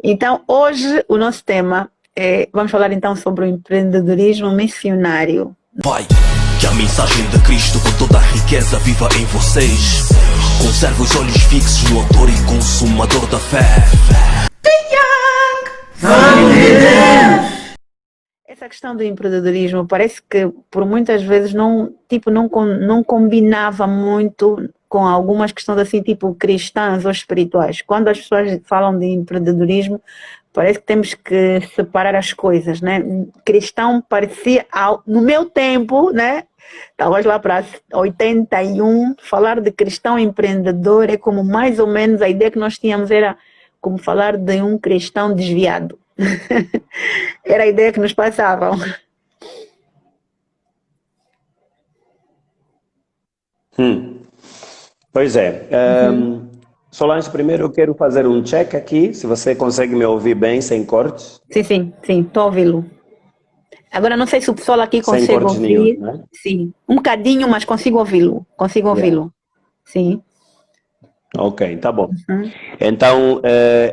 Então, hoje o nosso tema é, vamos falar então sobre o empreendedorismo missionário. Pai, que a mensagem de Cristo com toda a riqueza viva em vocês. Conserve os olhos fixos no autor e consumador da fé. Essa questão do empreendedorismo parece que por muitas vezes não combinava muito com algumas questões assim, tipo cristãs ou espirituais. Quando as pessoas falam de empreendedorismo, parece que temos que separar as coisas, né? Cristão parecia, no meu tempo, né? Talvez lá para 81, falar de cristão empreendedor é como mais ou menos a ideia que nós tínhamos era como falar de um cristão desviado. Era a ideia que nos passavam. Pois é. Solange, primeiro eu quero fazer um check aqui, se você consegue me ouvir bem, sem cortes. Sim, estou a ouvi-lo. Agora não sei se o pessoal aqui Sem consegue cortes nenhum, ouvir. né? Sim, um bocadinho, mas consigo ouvi-lo. Consigo Yeah. ouvi-lo. Sim. Ok, tá bom. Uhum. Então,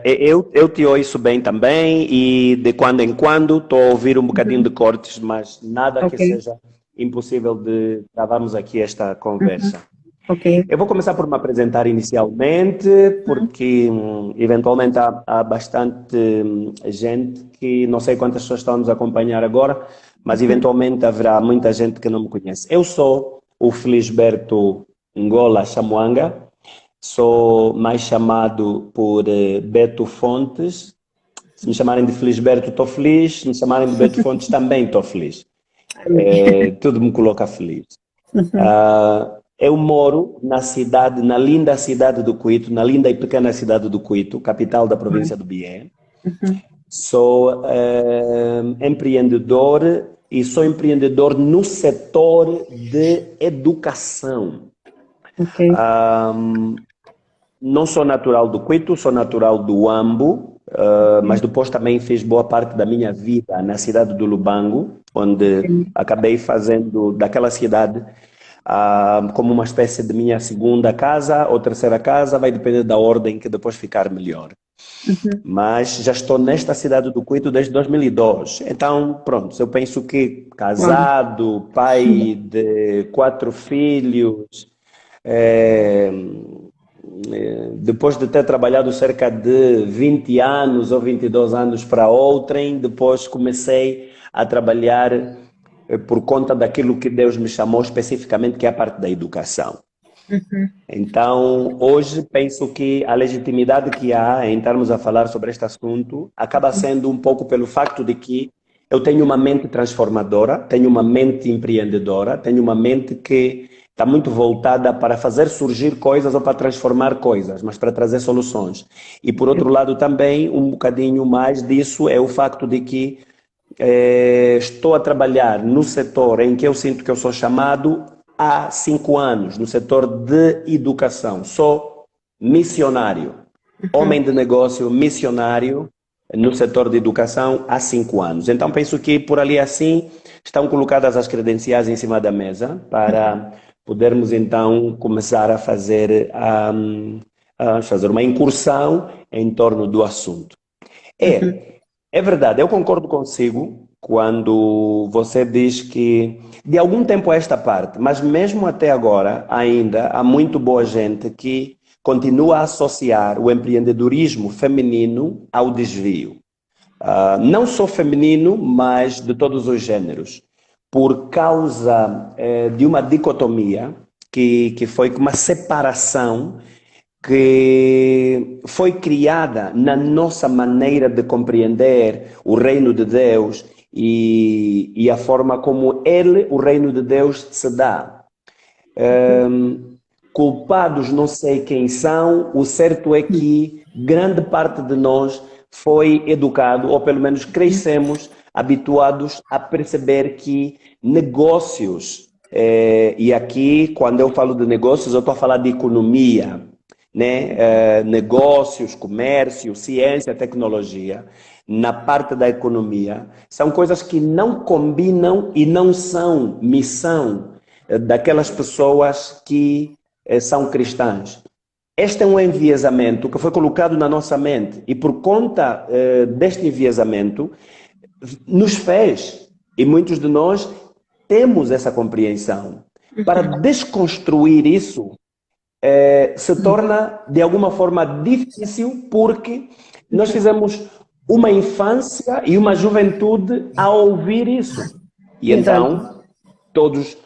eu te ouço bem também e de quando em quando estou a ouvir um bocadinho de cortes, mas nada que Ok. seja impossível de travarmos aqui esta conversa. Ok. Eu vou começar por me apresentar inicialmente, porque eventualmente há bastante gente que não sei quantas pessoas estão a nos acompanhar agora, mas eventualmente haverá muita gente que não me conhece. Eu sou o Felisberto Ngola Chamuanga, sou mais chamado por Beto Fontes. Se me chamarem de Felisberto, estou feliz. Se me chamarem de Beto Fontes, também estou feliz. Tudo me coloca feliz. Eu moro na linda cidade do Cuito, na linda e pequena cidade do Cuito, capital da província do Bié. Sou empreendedor e sou empreendedor no setor de educação. Ok. Não sou natural do Cuito, sou natural do Ambo, mas depois também fiz boa parte da minha vida na cidade do Lubango, onde acabei fazendo daquela cidade como uma espécie de minha segunda casa ou terceira casa, vai depender da ordem que depois ficar melhor. Mas já estou nesta cidade do Cuito desde 2002. Então, pronto, eu penso que casado, pai de 4 filhos, depois de ter trabalhado cerca de 20 anos ou 22 anos para outrem, depois comecei a trabalhar por conta daquilo que Deus me chamou especificamente, que é a parte da educação. Então, hoje penso que a legitimidade que há em estarmos a falar sobre este assunto acaba sendo um pouco pelo facto de que eu tenho uma mente transformadora, tenho uma mente empreendedora, tenho uma mente que está muito voltada para fazer surgir coisas ou para transformar coisas, mas para trazer soluções. E por outro lado também, um bocadinho mais disso é o facto de que estou a trabalhar no setor em que eu sinto que eu sou chamado há 5 anos, no setor de educação. Sou missionário, homem de negócio missionário no setor de educação há 5 anos. Então penso que por ali assim estão colocadas as credenciais em cima da mesa para podermos então começar a fazer uma incursão em torno do assunto. É verdade, eu concordo consigo quando você diz que de algum tempo a esta parte, mas mesmo até agora ainda há muito boa gente que continua a associar o empreendedorismo feminino ao desvio. Não só feminino, mas de todos os gêneros, por causa de uma dicotomia que foi uma separação que foi criada na nossa maneira de compreender o reino de Deus e a forma como o reino de Deus, se dá. Culpados não sei quem são, o certo é que grande parte de nós foi educado, ou pelo menos crescemos habituados a perceber que negócios, e aqui quando eu falo de negócios eu estou a falar de economia, né? Negócios, comércio, ciência, tecnologia, na parte da economia, são coisas que não combinam e não são missão daquelas pessoas que são cristãs. este é um enviesamento que foi colocado na nossa mente e por conta deste enviesamento nos fez, e muitos de nós temos essa compreensão. Para desconstruir isso se torna de alguma forma difícil porque nós fizemos uma infância e uma juventude a ouvir isso. E então, todos,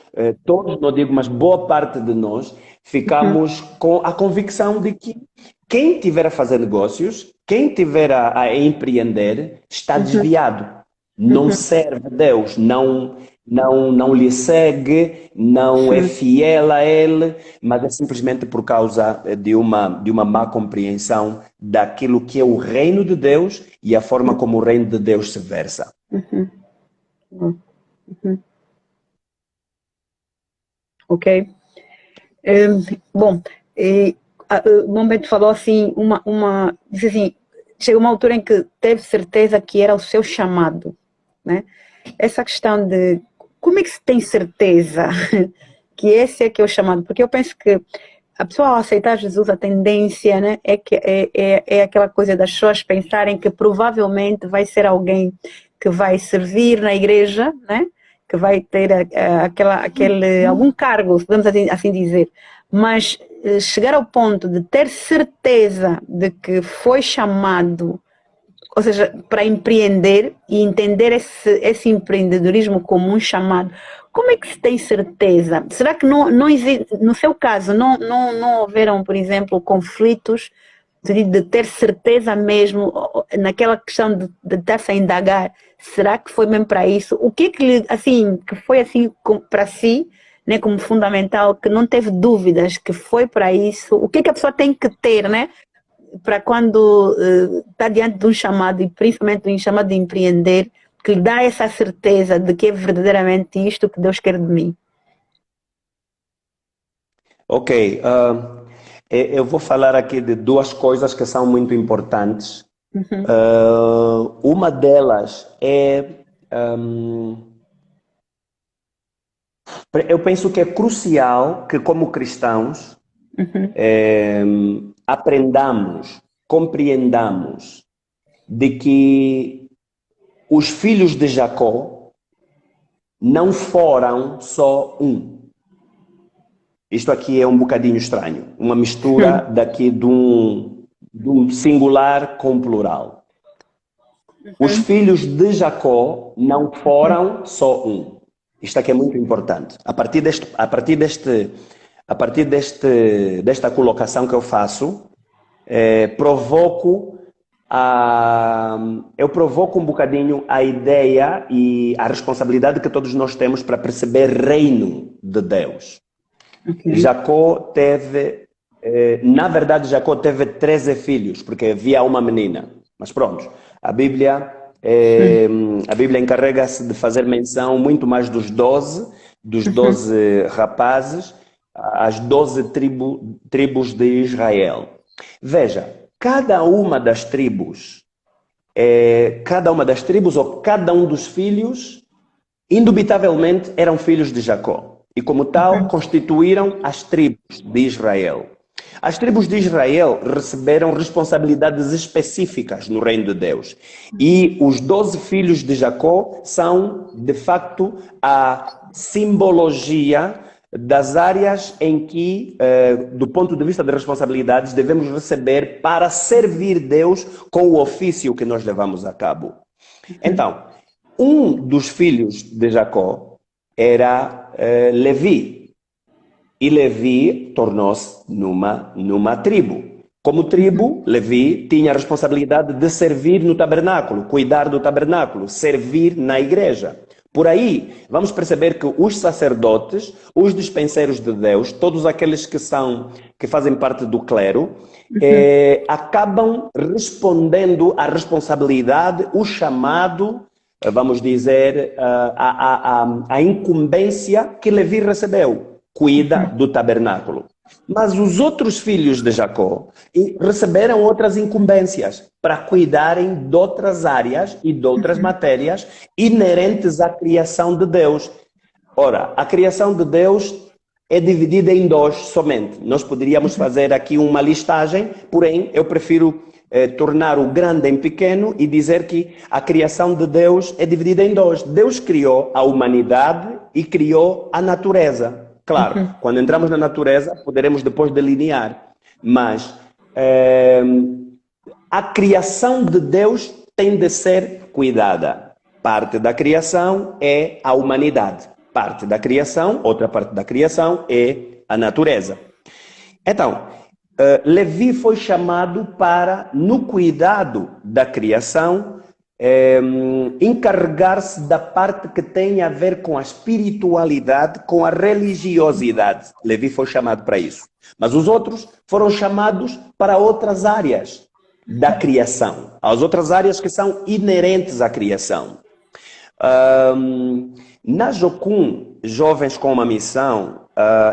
não digo, mas boa parte de nós ficamos com a convicção de que quem tiver a fazer negócios, quem tiver a empreender, está desviado. Não serve a Deus, não lhe segue, não é fiel a Ele, mas é simplesmente por causa de uma má compreensão daquilo que é o reino de Deus e a forma como o reino de Deus se versa. Ok. Bom, o Momento falou assim, disse assim, chegou uma altura em que teve certeza que era o seu chamado, né? Essa questão de como é que se tem certeza que esse é que é o chamado? Porque eu penso que a pessoa ao aceitar Jesus, a tendência, né, é aquela coisa das pessoas pensarem que provavelmente vai ser alguém que vai servir na igreja, né? Que vai ter algum cargo, podemos assim dizer, mas chegar ao ponto de ter certeza de que foi chamado, ou seja, para empreender e entender esse empreendedorismo como um chamado, como é que se tem certeza? Será que não existe, no seu caso, não houveram, por exemplo, conflitos de ter certeza mesmo naquela questão de estar-se a indagar? Será que foi mesmo para isso? O que que foi assim para si, né, como fundamental, que não teve dúvidas que foi para isso? O que a pessoa tem que ter, né, para quando está diante de um chamado, e principalmente de um chamado de empreender, que lhe dá essa certeza de que é verdadeiramente isto que Deus quer de mim? Ok, eu vou falar aqui de duas coisas que são muito importantes. Uma delas é, eu penso que é crucial que como cristãos aprendamos, compreendamos de que os filhos de Jacó não foram só um. Isto aqui é um bocadinho estranho, uma mistura daqui de um singular com plural. Os filhos de Jacó não foram só um. Isto aqui é muito importante. A partir desta colocação que eu faço, eu provoco um bocadinho a ideia e a responsabilidade que todos nós temos para perceber reino de Deus. Jacó teve, na verdade, Jacó teve 13 filhos, porque havia uma menina. Mas pronto, a Bíblia encarrega-se de fazer menção muito mais dos 12 rapazes, as 12 tribos de Israel. Veja, cada uma das tribos ou cada um dos filhos, indubitavelmente, eram filhos de Jacó. E como tal, constituíram as tribos de Israel. As tribos de Israel receberam responsabilidades específicas no reino de Deus. E os 12 filhos de Jacó são, de facto, a simbologia das áreas em que, do ponto de vista de responsabilidades, devemos receber para servir Deus com o ofício que nós levamos a cabo. Então, um dos filhos de Jacó era Levi. E Levi tornou-se numa tribo. Como tribo, Levi tinha a responsabilidade de servir no tabernáculo, cuidar do tabernáculo, servir na igreja. Por aí, vamos perceber que os sacerdotes, os dispenseiros de Deus, todos aqueles que fazem parte do clero, acabam respondendo à responsabilidade, o chamado, vamos dizer, a incumbência que Levi recebeu. Cuida do tabernáculo. Mas os outros filhos de Jacó receberam outras incumbências para cuidarem de outras áreas e de outras matérias inerentes à criação de Deus. Ora, a criação de Deus é dividida em dois somente. Nós poderíamos fazer aqui uma listagem, porém eu prefiro tornar o grande em pequeno e dizer que a criação de Deus é dividida em dois. Deus criou a humanidade e criou a natureza. Claro, quando entramos na natureza, poderemos depois delinear. Mas a criação de Deus tem de ser cuidada. Parte da criação é a humanidade. Parte da criação, outra parte da criação é a natureza. Então, Levi foi chamado para, no cuidado da criação, encarregar-se da parte que tem a ver com a espiritualidade, com a religiosidade. Levi foi chamado para isso. Mas os outros foram chamados para outras áreas da criação, as outras áreas que são inerentes à criação. Na Jocum, Jovens com uma Missão,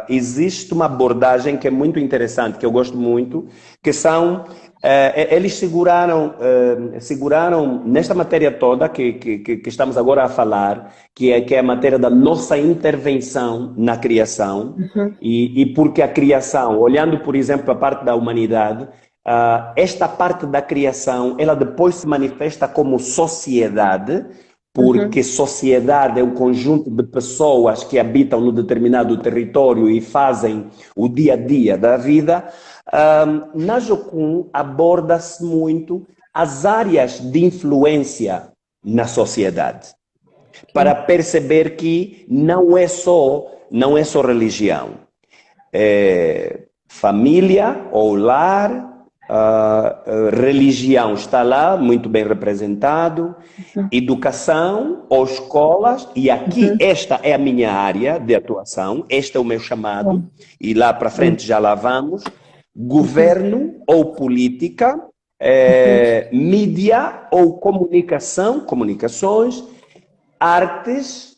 existe uma abordagem que é muito interessante, que eu gosto muito, que são, eles seguraram nesta matéria toda que estamos agora a falar, que é a matéria da nossa intervenção na criação, e porque a criação, olhando por exemplo a parte da humanidade, esta parte da criação, ela depois se manifesta como sociedade, porque sociedade é um conjunto de pessoas que habitam no determinado território e fazem o dia a dia da vida. Na Jocum aborda-se muito as áreas de influência na sociedade, para perceber que não é só religião. Família ou lar, religião está lá, muito bem representado, educação ou escolas, e aqui esta é a minha área de atuação, este é o meu chamado, e lá para frente já lá vamos, governo ou política, mídia ou comunicações, artes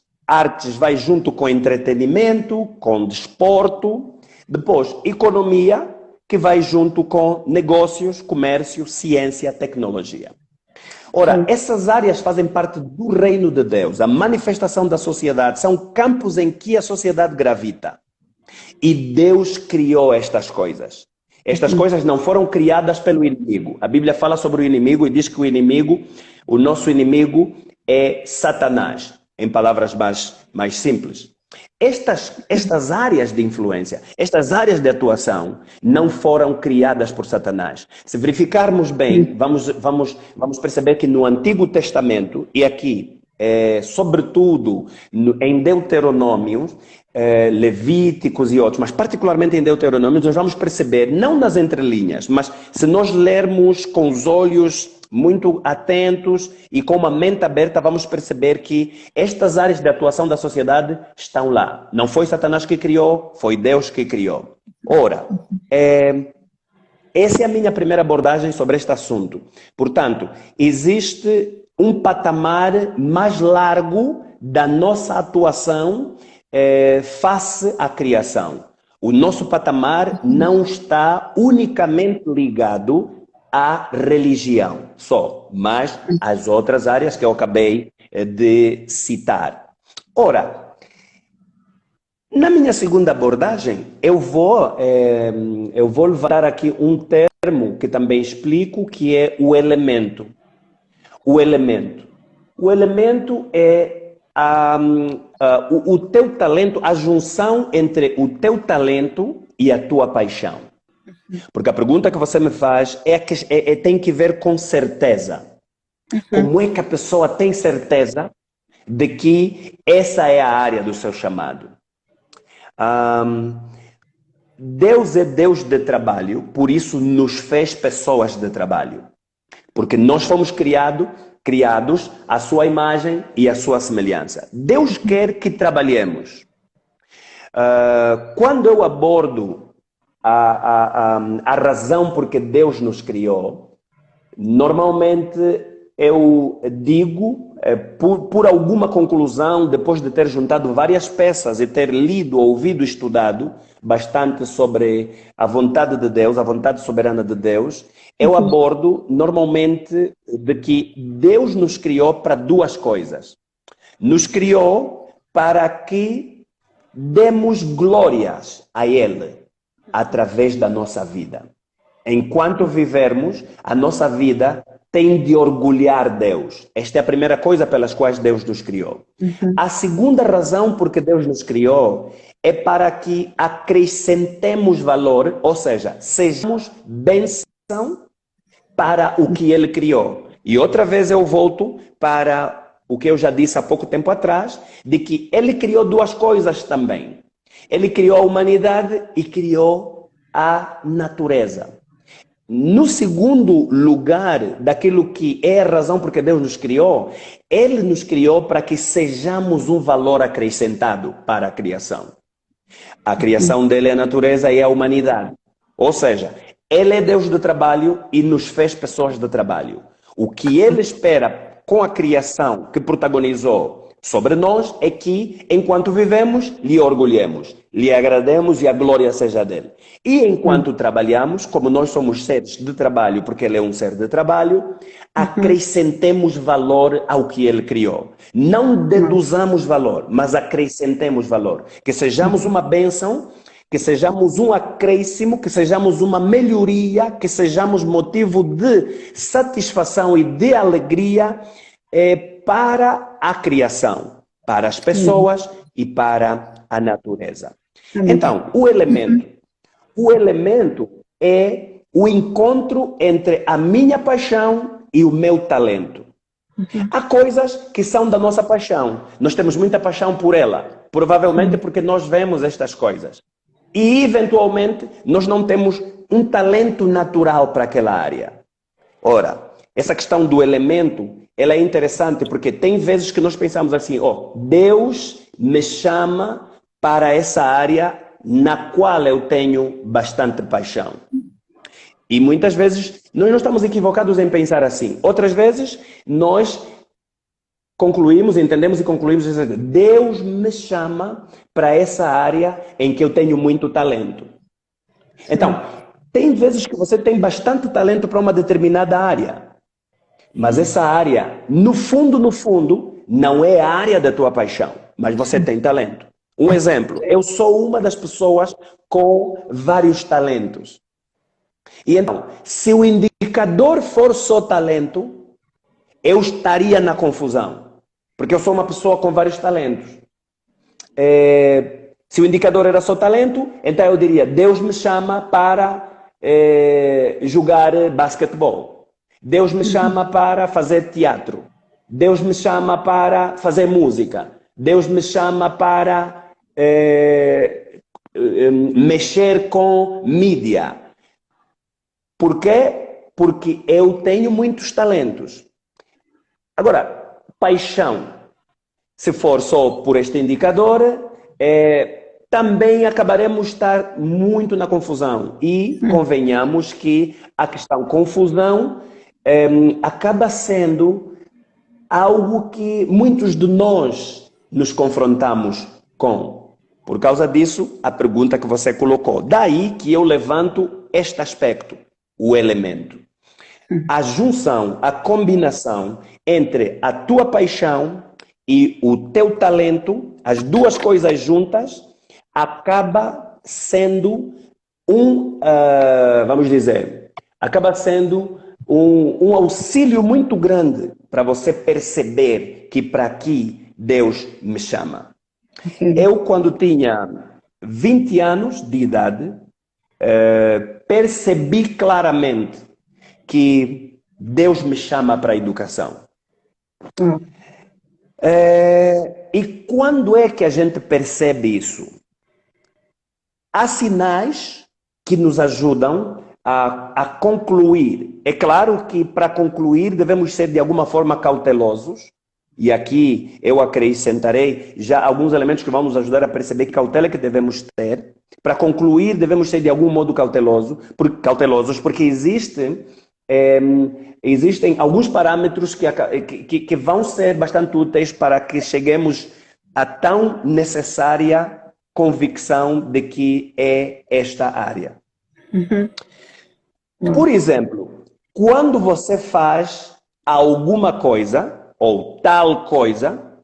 vai junto com entretenimento, com desporto, depois economia, que vai junto com negócios, comércio, ciência, tecnologia. Ora, essas áreas fazem parte do reino de Deus, a manifestação da sociedade, são campos em que a sociedade gravita. E Deus criou estas coisas. Estas coisas não foram criadas pelo inimigo. A Bíblia fala sobre o inimigo e diz que o nosso inimigo é Satanás, em palavras mais simples. Estas áreas de influência, estas áreas de atuação não foram criadas por Satanás. Se verificarmos bem, vamos perceber que no Antigo Testamento, e aqui, sobretudo em Deuteronômio, Levíticos e outros, mas particularmente em Deuteronômio, nós vamos perceber, não nas entrelinhas, mas se nós lermos com os olhos muito atentos e com uma mente aberta, vamos perceber que estas áreas de atuação da sociedade estão lá. Não foi Satanás que criou, foi Deus que criou. Ora, essa é a minha primeira abordagem sobre este assunto. Portanto, existe um patamar mais largo da nossa atuação face à criação. O nosso patamar não está unicamente ligado à religião só, mas às outras áreas que eu acabei de citar. Ora, na minha segunda abordagem, eu vou levar aqui um termo que também explico, que é o elemento. O elemento é o teu talento, a junção entre o teu talento e a tua paixão. Porque a pergunta que você me faz tem que ver com certeza. Como é que a pessoa tem certeza de que essa é a área do seu chamado? Deus é Deus de trabalho, por isso nos fez pessoas de trabalho. Porque nós fomos criados à sua imagem e à sua semelhança. Deus quer que trabalhemos. Quando eu abordo a razão por que Deus nos criou, normalmente eu digo, por alguma conclusão, depois de ter juntado várias peças e ter lido, ouvido, estudado bastante sobre a vontade de Deus, a vontade soberana de Deus, eu abordo normalmente de que Deus nos criou para duas coisas. Nos criou para que demos glórias a Ele através da nossa vida. Enquanto vivermos, a nossa vida tem de orgulhar Deus. Esta é a primeira coisa pelas quais Deus nos criou. A segunda razão por que Deus nos criou é para que acrescentemos valor, ou seja, sejamos bênção para o que Ele criou. E outra vez eu volto para o que eu já disse há pouco tempo atrás, de que Ele criou duas coisas também. Ele criou a humanidade e criou a natureza. No segundo lugar, daquilo que é a razão por que Deus nos criou, Ele nos criou para que sejamos um valor acrescentado para a criação. A criação dele é a natureza e a humanidade. Ou seja, Ele é Deus do trabalho e nos fez pessoas do trabalho. O que Ele espera com a criação que protagonizou sobre nós é que, enquanto vivemos, lhe orgulhemos, lhe agrademos e a glória seja dele. E enquanto trabalhamos, como nós somos seres de trabalho, porque ele é um ser de trabalho, acrescentemos valor ao que ele criou. Não deduzamos valor, mas acrescentemos valor. Que sejamos uma bênção, que sejamos um acréscimo, que sejamos uma melhoria, que sejamos motivo de satisfação e de alegria para a criação, para as pessoas e para a natureza. Então, o elemento é o encontro entre a minha paixão e o meu talento. Há coisas que são da nossa paixão. Nós temos muita paixão por ela, provavelmente porque nós vemos estas coisas. E, eventualmente, nós não temos um talento natural para aquela área. Ora, essa questão do elemento, ela é interessante porque tem vezes que nós pensamos assim, Deus me chama para essa área na qual eu tenho bastante paixão. E muitas vezes nós não estamos equivocados em pensar assim. Outras vezes nós entendemos e concluímos, Deus me chama para essa área em que eu tenho muito talento. Então, tem vezes que você tem bastante talento para uma determinada área. Mas essa área, no fundo, não é a área da tua paixão, mas você tem talento. Um exemplo, eu sou uma das pessoas com vários talentos. E então, se o indicador for só talento, eu estaria na confusão. Porque eu sou uma pessoa com vários talentos. Se o indicador era só talento, então eu diria, Deus me chama para jogar basquetebol. Deus me chama para fazer teatro. Deus me chama para fazer música. Deus me chama para mexer com mídia. Por quê? Porque eu tenho muitos talentos. Agora, paixão, se for só por este indicador, também acabaremos estar muito na confusão. E convenhamos que a questão confusão acaba sendo algo que muitos de nós nos confrontamos com. Por causa disso, a pergunta que você colocou. Daí que eu levanto este aspecto, o elemento. A junção, a combinação entre a tua paixão e o teu talento, as duas coisas juntas, acaba sendo acaba sendo um auxílio muito grande para você perceber que para aqui Deus me chama. Eu, quando tinha 20 anos de idade, percebi claramente que Deus me chama para a educação. E quando é que a gente percebe isso? Há sinais que nos ajudam a concluir. É claro que para concluir devemos ser de alguma forma cautelosos. E aqui eu acrescentarei já alguns elementos que vão nos ajudar a perceber que cautela que devemos ter. Para concluir devemos ser de algum modo cautelosos, porque existem alguns parâmetros que vão ser bastante úteis para que cheguemos à tão necessária convicção de que é esta área. Por exemplo, quando você faz alguma coisa, ou tal coisa,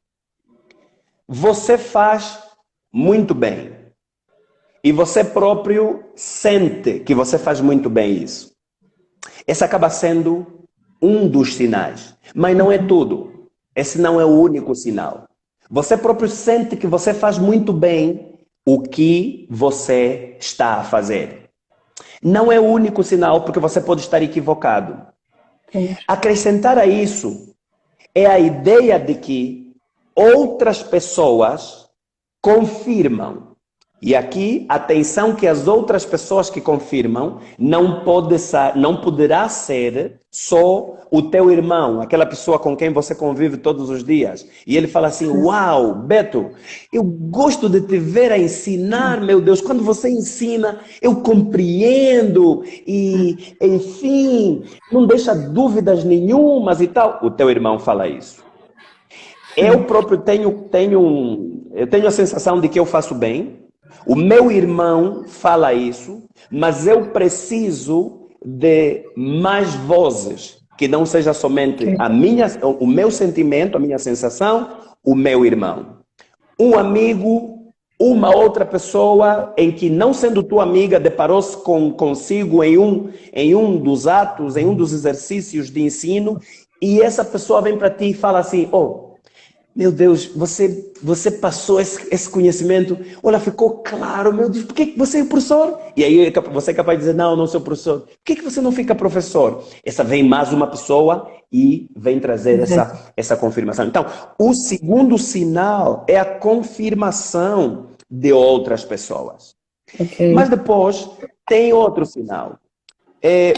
você faz muito bem, e você próprio sente que você faz muito bem isso, esse acaba sendo um dos sinais, mas não é tudo. Esse não é o único sinal. Você próprio sente que você faz muito bem o que você está a fazer. Não é o único sinal, porque você pode estar equivocado. Acrescentar a isso é a ideia de que outras pessoas confirmam. E aqui, atenção que as outras pessoas que confirmam não poderá ser só o teu irmão, aquela pessoa com quem você convive todos os dias. E ele fala assim, uau, Beto, eu gosto de te ver a ensinar, meu Deus, quando você ensina, eu compreendo e, enfim, não deixa dúvidas nenhumas e tal. O teu irmão fala isso. Eu próprio eu tenho a sensação de que eu faço bem. O meu irmão fala isso, mas eu preciso de mais vozes, que não seja somente o meu sentimento, a minha sensação, o meu irmão. Um amigo, uma outra pessoa em que, não sendo tua amiga, deparou-se consigo em um dos atos, em um dos exercícios de ensino, e essa pessoa vem para ti e fala assim, oh, meu Deus, você passou esse conhecimento, olha, ficou claro, meu Deus, por que você é professor? E aí você é capaz de dizer, não sou professor. Por que você não fica professor? Essa vem mais uma pessoa e vem trazer essa confirmação. Então, o segundo sinal é a confirmação de outras pessoas. Okay. Mas depois tem outro sinal.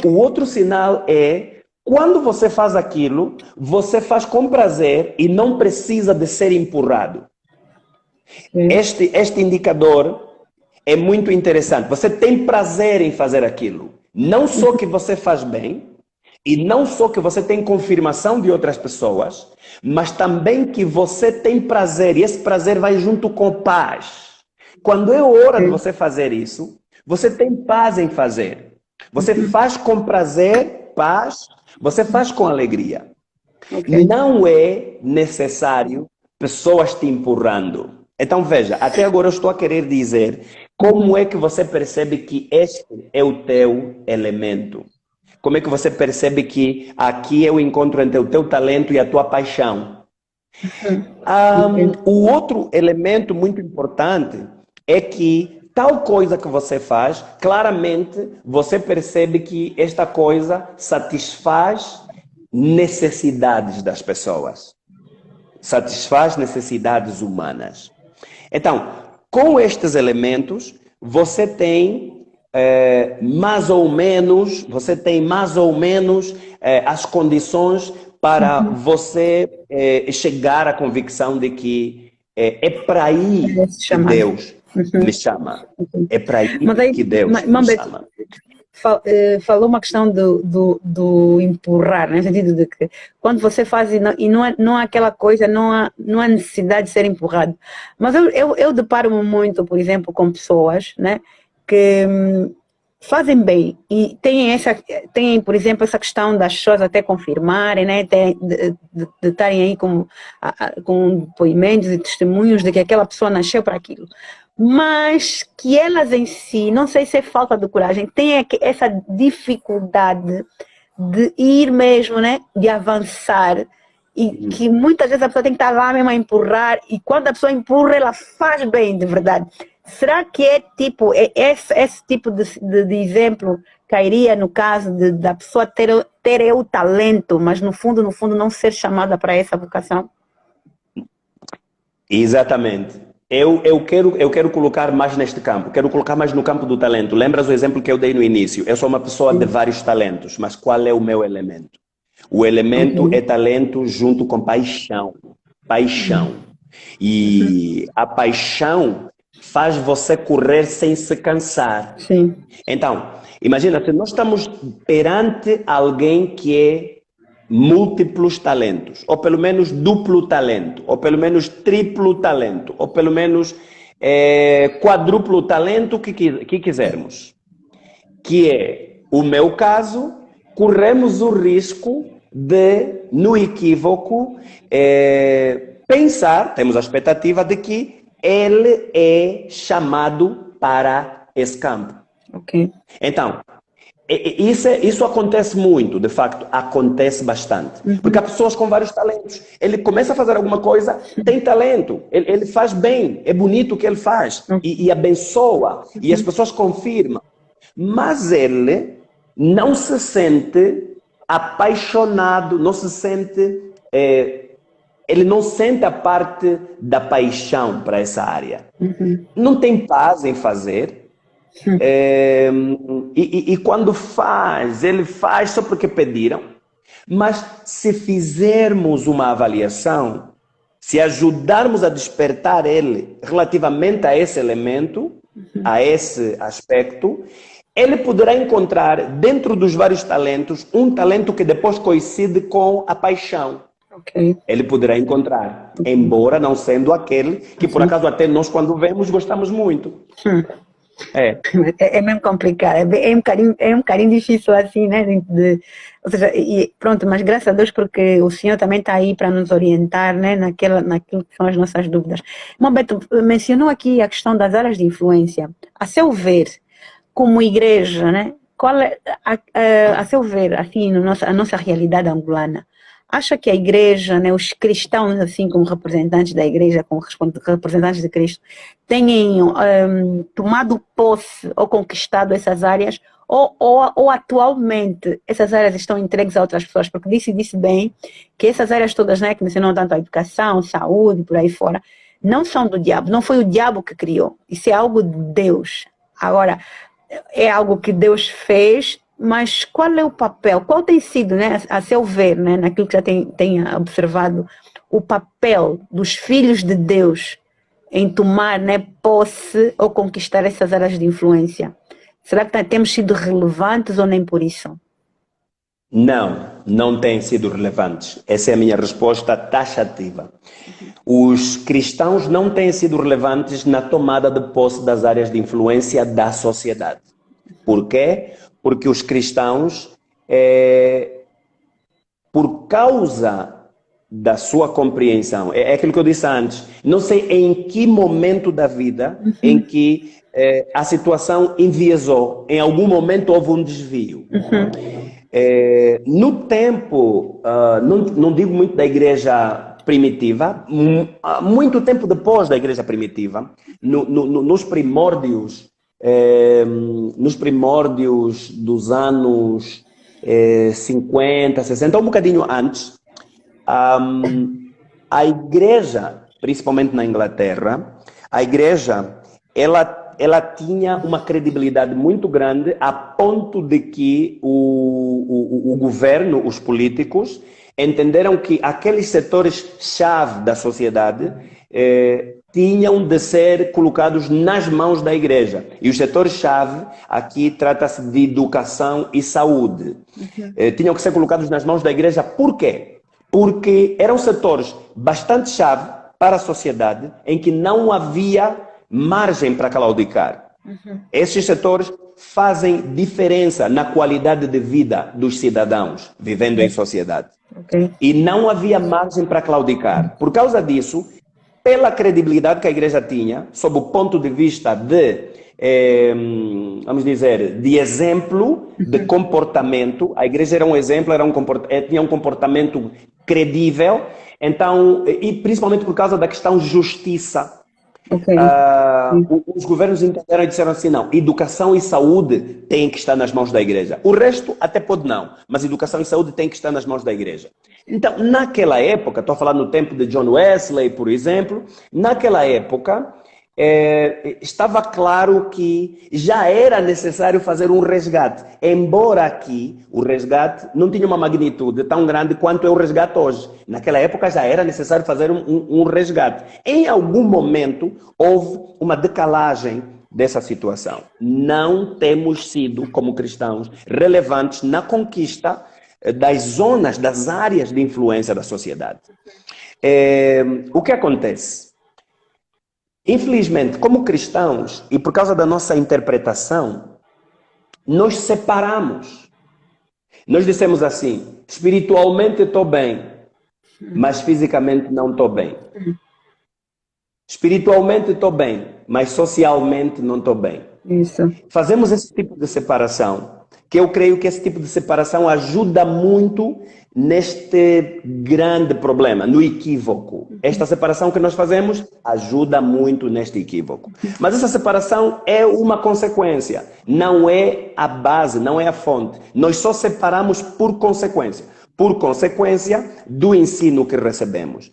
O outro sinal é quando você faz aquilo, você faz com prazer e não precisa de ser empurrado. Este indicador é muito interessante. Você tem prazer em fazer aquilo. Não só que você faz bem, e não só que você tem confirmação de outras pessoas, mas também que você tem prazer, e esse prazer vai junto com paz. Quando é hora de você fazer isso, você tem paz em fazer. Você faz com prazer, paz, você faz com alegria. Okay. Não é necessário pessoas te empurrando. Então veja, até agora eu estou a querer dizer como é que você percebe que este é o teu elemento. Como é que você percebe que aqui é o encontro entre o teu talento e a tua paixão. O outro elemento muito importante é que tal coisa que você faz, claramente você percebe que esta coisa satisfaz necessidades das pessoas. Satisfaz necessidades humanas. Então, com estes elementos, você tem mais ou menos as condições para você chegar à convicção de que é para aí que Deus me chama. É para aí que Deus me chama. Falou uma questão do empurrar, no sentido de que quando você faz e não há aquela coisa, não há necessidade de ser empurrado. Mas eu deparo-me muito, por exemplo, com pessoas, né, que fazem bem e têm, por exemplo, essa questão das pessoas até confirmarem, né, de estarem aí com depoimentos e testemunhos de que aquela pessoa nasceu para aquilo. Mas que elas em si, não sei se é falta de coragem, têm essa dificuldade de ir mesmo, né, de avançar, e que muitas vezes a pessoa tem que estar lá mesmo a empurrar, e quando a pessoa empurra, ela faz bem, de verdade. Será que é tipo, esse tipo de exemplo cairia no caso da pessoa ter o talento, mas no fundo não ser chamada para essa vocação? Exatamente. Eu quero colocar mais neste campo, quero colocar mais no campo do talento. Lembras o exemplo que eu dei no início? Eu sou uma pessoa de vários talentos, mas qual é o meu elemento? O elemento é talento junto com paixão. Paixão. E a paixão faz você correr sem se cansar. Sim. Então, imagina, se nós estamos perante alguém que é múltiplos talentos, ou pelo menos duplo talento, ou pelo menos triplo talento, ou pelo menos quadruplo talento, que quisermos. Que é o meu caso, corremos o risco de, no equívoco, pensar, temos a expectativa de que ele é chamado para esse campo. Ok. Então, isso acontece muito, de facto, acontece bastante. Porque há pessoas com vários talentos. Ele começa a fazer alguma coisa, tem talento, ele faz bem, é bonito o que ele faz, e abençoa, e as pessoas confirmam. Mas ele não se sente apaixonado, não se sente... ele não sente a parte da paixão para essa área. Não tem paz em fazer. E quando faz, ele faz só porque pediram. Mas se fizermos uma avaliação, se ajudarmos a despertar ele relativamente a esse elemento, a esse aspecto, ele poderá encontrar dentro dos vários talentos um talento que depois coincide com a paixão. Ok. Ele poderá encontrar, embora não sendo aquele que por acaso até nós quando vemos gostamos muito. É mesmo complicado, é um bocadinho difícil assim, né? Ou seja, pronto, mas graças a Deus porque o Senhor também está aí para nos orientar, né? Naquilo que são as nossas dúvidas. Bom, Beto, mencionou aqui a questão das áreas de influência. A seu ver, como igreja, né? Qual é, a seu ver, assim, a nossa realidade angolana, acha que a igreja, né, os cristãos, assim como representantes da igreja, como representantes de Cristo, tenham tomado posse ou conquistado essas áreas, ou atualmente essas áreas estão entregues a outras pessoas? Porque disse bem que essas áreas todas, né, que mencionam tanto a educação, saúde, por aí fora, não são do diabo, não foi o diabo que criou, isso é algo de Deus. Agora, é algo que Deus fez, mas qual é o papel? Qual tem sido, né, a seu ver, né, naquilo que já tem observado, o papel dos filhos de Deus em tomar, né, posse ou conquistar essas áreas de influência? Será que temos sido relevantes ou nem por isso? Não têm sido relevantes. Essa é a minha resposta taxativa. Os cristãos não têm sido relevantes na tomada de posse das áreas de influência da sociedade. Por quê? Porque os cristãos, por causa da sua compreensão, é aquilo que eu disse antes, não sei em que momento da vida em que a situação enviesou, em algum momento houve um desvio. No tempo, não digo muito da igreja primitiva, muito tempo depois da igreja primitiva, nos primórdios dos anos 50, 60, um bocadinho antes, a igreja, principalmente na Inglaterra, a igreja, ela tinha uma credibilidade muito grande a ponto de que o governo, os políticos, entenderam que aqueles setores-chave da sociedade tinham de ser colocados nas mãos da igreja. E os setores-chave, aqui trata-se de educação e saúde. Tinham que ser colocados nas mãos da igreja. Por quê? Porque eram setores bastante chave para a sociedade, em que não havia margem para claudicar. Esses setores fazem diferença na qualidade de vida dos cidadãos vivendo em sociedade. E não havia margem para claudicar. Por causa disso, pela credibilidade que a igreja tinha, sob o ponto de vista de, vamos dizer, de exemplo de comportamento, a igreja era um exemplo, tinha um comportamento credível, então, e principalmente por causa da questão justiça. Os governos entenderam e disseram assim, não, educação e saúde têm que estar nas mãos da igreja. O resto até pode não, mas educação e saúde têm que estar nas mãos da igreja. Então, naquela época, estou a falar no tempo de John Wesley, por exemplo, naquela época, estava claro que já era necessário fazer um resgate, embora aqui o resgate não tinha uma magnitude tão grande quanto é o resgate hoje. Naquela época já era necessário fazer um resgate. Em algum momento houve uma decalagem dessa situação. Não temos sido, como cristãos, relevantes na conquista das zonas, das áreas de influência da sociedade. O que acontece? Infelizmente, como cristãos, e por causa da nossa interpretação, nós separamos. Nós dissemos assim, espiritualmente estou bem, mas fisicamente não estou bem. Espiritualmente estou bem, mas socialmente não estou bem. Isso. Fazemos esse tipo de separação, que eu creio que esse tipo de separação ajuda muito neste grande problema, no equívoco. Esta separação que nós fazemos ajuda muito neste equívoco. Mas essa separação é uma consequência, não é a base, não é a fonte. Nós só separamos por consequência do ensino que recebemos.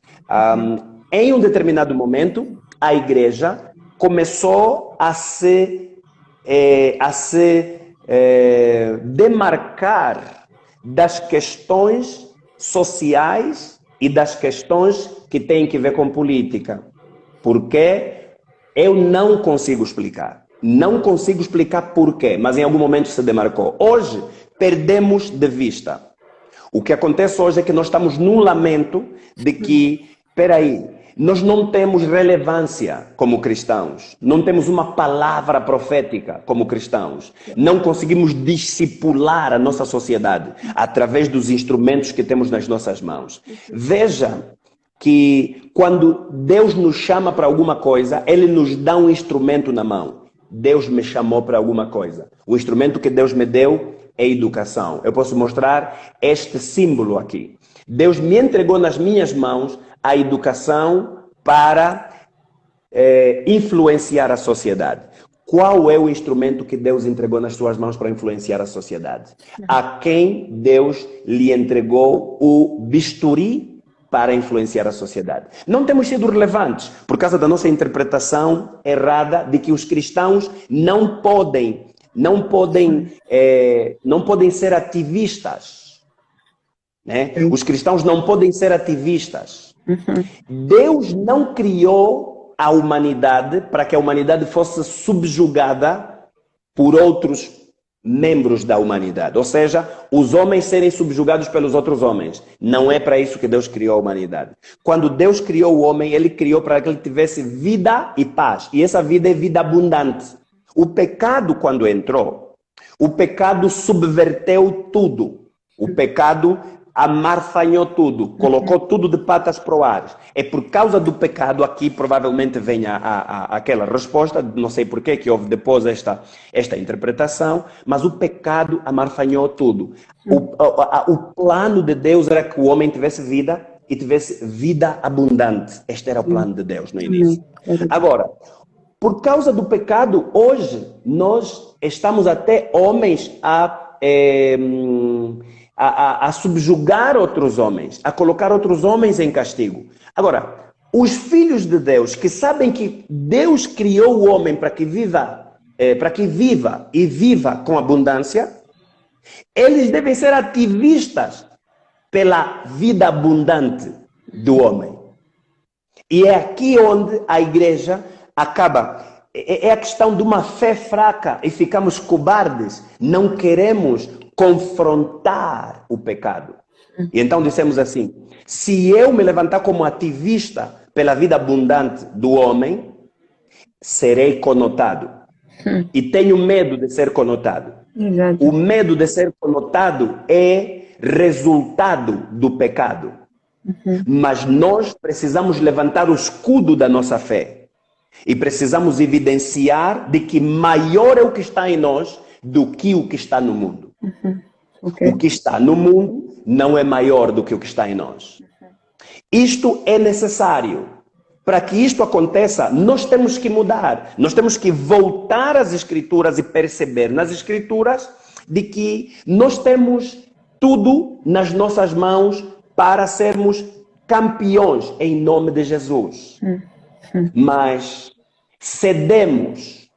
Em um determinado momento, a igreja começou a se demarcar das questões sociais e das questões que têm que ver com política. Porque eu não consigo explicar. Não consigo explicar porquê, mas em algum momento se demarcou. Hoje, perdemos de vista. O que acontece hoje é que nós estamos num lamento de que, espera aí, nós não temos relevância como cristãos, não temos uma palavra profética como cristãos, não conseguimos discipular a nossa sociedade através dos instrumentos que temos nas nossas mãos. Veja que quando Deus nos chama para alguma coisa, Ele nos dá um instrumento na mão. Deus me chamou para alguma coisa. O instrumento que Deus me deu é educação. Eu posso mostrar este símbolo aqui. Deus me entregou nas minhas mãos a educação para influenciar a sociedade. Qual é o instrumento que Deus entregou nas suas mãos para influenciar a sociedade? A quem Deus lhe entregou o bisturi para influenciar a sociedade? Não temos sido relevantes por causa da nossa interpretação errada de que os cristãos não podem ser ativistas. Né? Os cristãos não podem ser ativistas. Deus não criou a humanidade para que a humanidade fosse subjugada por outros membros da humanidade. Ou seja, os homens serem subjugados pelos outros homens. Não é para isso que Deus criou a humanidade. Quando Deus criou o homem, Ele criou para que ele tivesse vida e paz. E essa vida é vida abundante. O pecado, quando entrou, o pecado subverteu tudo. O pecado amarfanhou tudo, colocou tudo de patas para o ar. É por causa do pecado, aqui provavelmente vem aquela resposta, não sei porquê, que houve depois esta interpretação, mas o pecado amarfanhou tudo. O plano de Deus era que o homem tivesse vida e tivesse vida abundante. Este era o plano de Deus no início. Agora, por causa do pecado, hoje nós estamos até homens a subjugar outros homens, a colocar outros homens em castigo. Agora, os filhos de Deus que sabem que Deus criou o homem para que viva e viva com abundância, eles devem ser ativistas pela vida abundante do homem. E é aqui onde a igreja acaba. É a questão de uma fé fraca e ficamos cobardes. Não queremos confrontar o pecado. E então dissemos assim: se eu me levantar como ativista pela vida abundante do homem, serei conotado. E tenho medo de ser conotado. Exato. O medo de ser conotado é resultado do pecado. Mas nós precisamos levantar o escudo da nossa fé. E precisamos evidenciar de que maior é o que está em nós do que o que está no mundo. Okay. O que está no mundo não é maior do que o que está em nós. Isto é necessário. Para que isto aconteça, nós temos que mudar. Nós temos que voltar às Escrituras e perceber nas Escrituras de que nós temos tudo nas nossas mãos para sermos campeões em nome de Jesus. Mas cedemos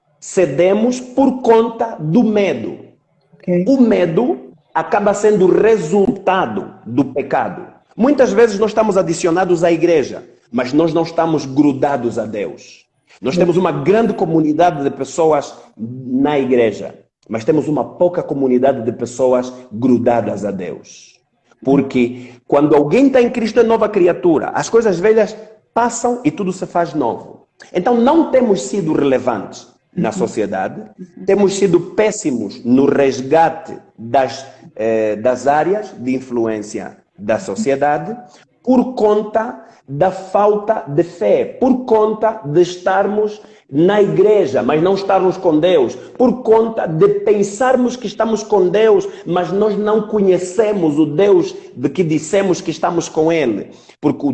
por conta do medo. Okay. O medo acaba sendo resultado do pecado. Muitas vezes nós estamos adicionados à igreja, mas nós não estamos grudados a Deus. Nós temos uma grande comunidade de pessoas na igreja, mas temos uma pouca comunidade de pessoas grudadas a Deus. Porque quando alguém está em Cristo é nova criatura, as coisas velhas passam e tudo se faz novo. Então não temos sido relevantes na sociedade, temos sido péssimos no resgate das áreas de influência da sociedade, por conta da falta de fé, por conta de estarmos na igreja, mas não estarmos com Deus, por conta de pensarmos que estamos com Deus, mas nós não conhecemos o Deus de que dissemos que estamos com Ele. Porque o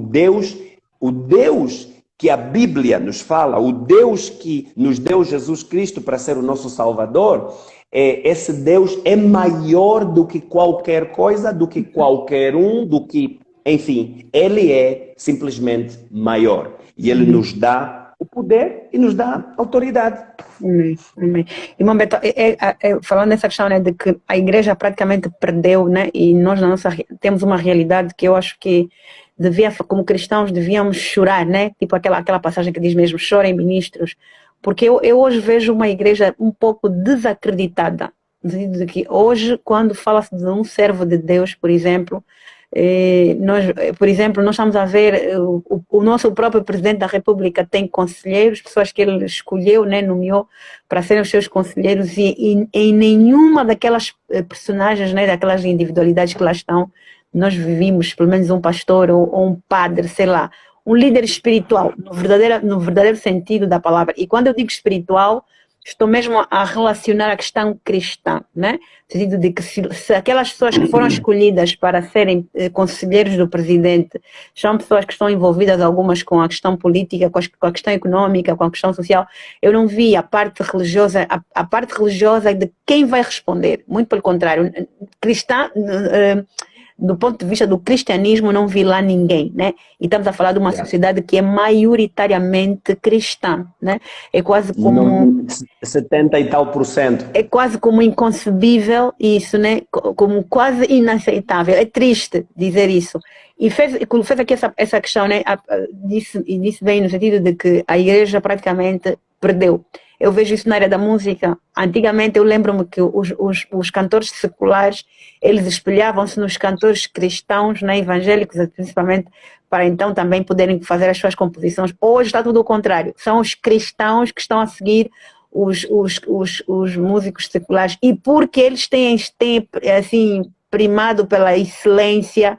Deus que a Bíblia nos fala, o Deus que nos deu Jesus Cristo para ser o nosso Salvador, esse Deus é maior do que qualquer coisa, do que qualquer um, do que, enfim, Ele é simplesmente maior. E Ele nos dá o poder e nos dá autoridade. Amém. Irmão Beto, falando nessa questão, né, de que a igreja praticamente perdeu, né, e nós temos uma realidade que eu acho que como cristãos devíamos chorar, né, tipo aquela passagem que diz mesmo, chorem ministros, porque eu hoje vejo uma igreja um pouco desacreditada, de que hoje, quando fala-se de um servo de Deus, por exemplo, nós estamos a ver, o nosso próprio presidente da República tem conselheiros, pessoas que ele escolheu, né, nomeou para serem os seus conselheiros, e em nenhuma daquelas personagens, né, daquelas individualidades que lá estão, nós vivimos pelo menos um pastor ou um padre, sei lá, um líder espiritual, no verdadeiro sentido da palavra. E quando eu digo espiritual, estou mesmo a relacionar a questão cristã, né? No sentido de que se aquelas pessoas que foram escolhidas para serem conselheiros do presidente são pessoas que estão envolvidas, algumas com a questão política, com a questão econômica, com a questão social, eu não vi a parte religiosa, a parte religiosa de quem vai responder. Muito pelo contrário, cristã, do ponto de vista do cristianismo, não vi lá ninguém, né? E estamos a falar de uma sociedade que é maioritariamente cristã, né? É quase como 70 e tal %. É quase como inconcebível isso, né? Como quase inaceitável. É triste dizer isso. E fez aqui essa questão, né? Disse bem no sentido de que a igreja praticamente perdeu. Eu vejo isso na área da música. Antigamente eu lembro-me que os cantores seculares, eles espelhavam-se nos cantores cristãos, né, evangélicos, principalmente, para então também poderem fazer as suas composições. Hoje está tudo ao contrário. São os cristãos que estão a seguir os músicos seculares. E porque eles têm assim, primado pela excelência,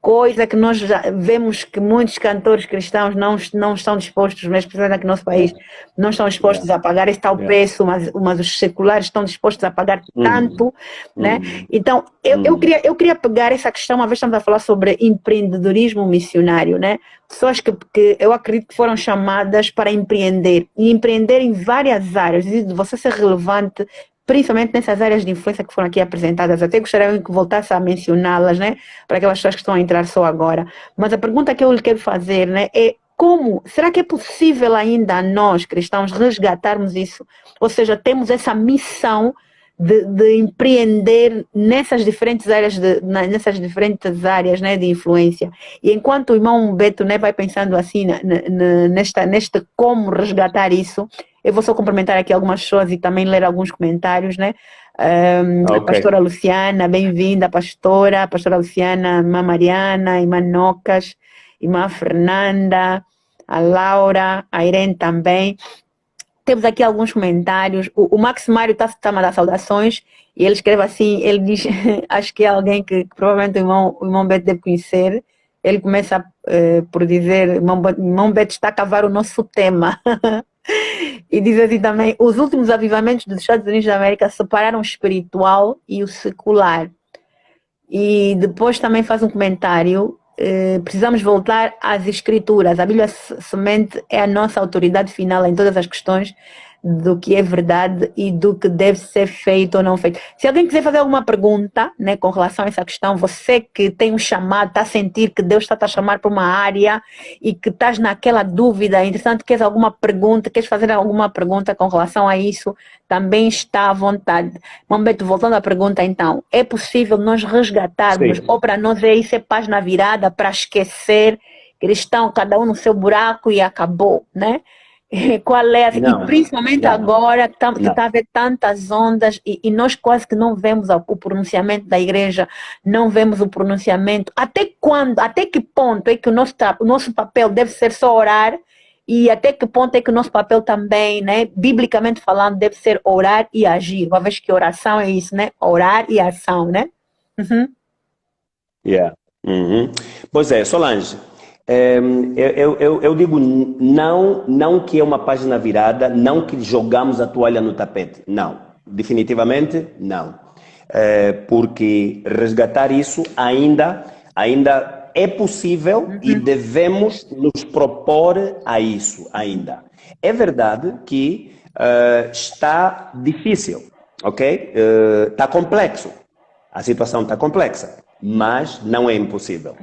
coisa que nós já vemos que muitos cantores cristãos não estão dispostos, mesmo principalmente aqui no nosso país, não estão dispostos a pagar esse tal preço, mas os seculares estão dispostos a pagar tanto, né? Então, eu queria pegar essa questão, uma vez estamos a falar sobre empreendedorismo missionário, né? Pessoas que eu acredito que foram chamadas para empreender, e empreender em várias áreas, de você ser relevante, principalmente nessas áreas de influência que foram aqui apresentadas. Até gostaria que voltasse a mencioná-las, né, para aquelas pessoas que estão a entrar só agora. Mas a pergunta que eu lhe quero fazer, né, é será que é possível ainda nós, cristãos, resgatarmos isso? Ou seja, temos essa missão de empreender nessas diferentes áreas, né, de influência. E enquanto o irmão Beto, né, vai pensando assim neste como resgatar isso, eu vou só complementar aqui algumas pessoas e também ler alguns comentários, né? A pastora Luciana, bem-vinda, pastora Luciana, irmã Mariana, irmã Nocas, irmã Fernanda, a Laura, a Irene também. Temos aqui alguns comentários. O Max Mário está a dar saudações e ele escreve assim, ele diz, acho que é alguém que provavelmente o irmão Beto deve conhecer. Ele começa por dizer, irmão Beto está a cavar o nosso tema. E diz assim também, os últimos avivamentos dos Estados Unidos da América separaram o espiritual e o secular. E depois também faz um comentário, precisamos voltar às escrituras. A Bíblia somente é a nossa autoridade final em todas as questões do que é verdade e do que deve ser feito ou não feito. Se alguém quiser fazer alguma pergunta, né, com relação a essa questão, você que tem um chamado, está a sentir que Deus está a chamar para uma área e que estás naquela dúvida, é interessante, queres alguma pergunta, queres fazer alguma pergunta com relação a isso, também está à vontade. Mambeto, voltando à pergunta então, é possível nós resgatarmos, ou para nós é isso, é paz na virada, para esquecer, cristão, cada um no seu buraco e acabou, né? Qual é? E principalmente agora que está a haver tantas ondas e nós quase que não vemos o pronunciamento da igreja, não vemos o pronunciamento. Até que ponto é que o nosso papel deve ser só orar e até que ponto é que o nosso papel também, né, biblicamente falando, deve ser orar e agir, uma vez que oração é isso, né? Orar e ação, né? Uhum. Pois é, Solange, eu digo não que é uma página virada, não que jogamos a toalha no tapete, não, definitivamente não. Porque resgatar isso ainda é possível e devemos nos propor a isso ainda. É verdade que está difícil, ok? Está complexo. A situação está complexa, mas não é impossível.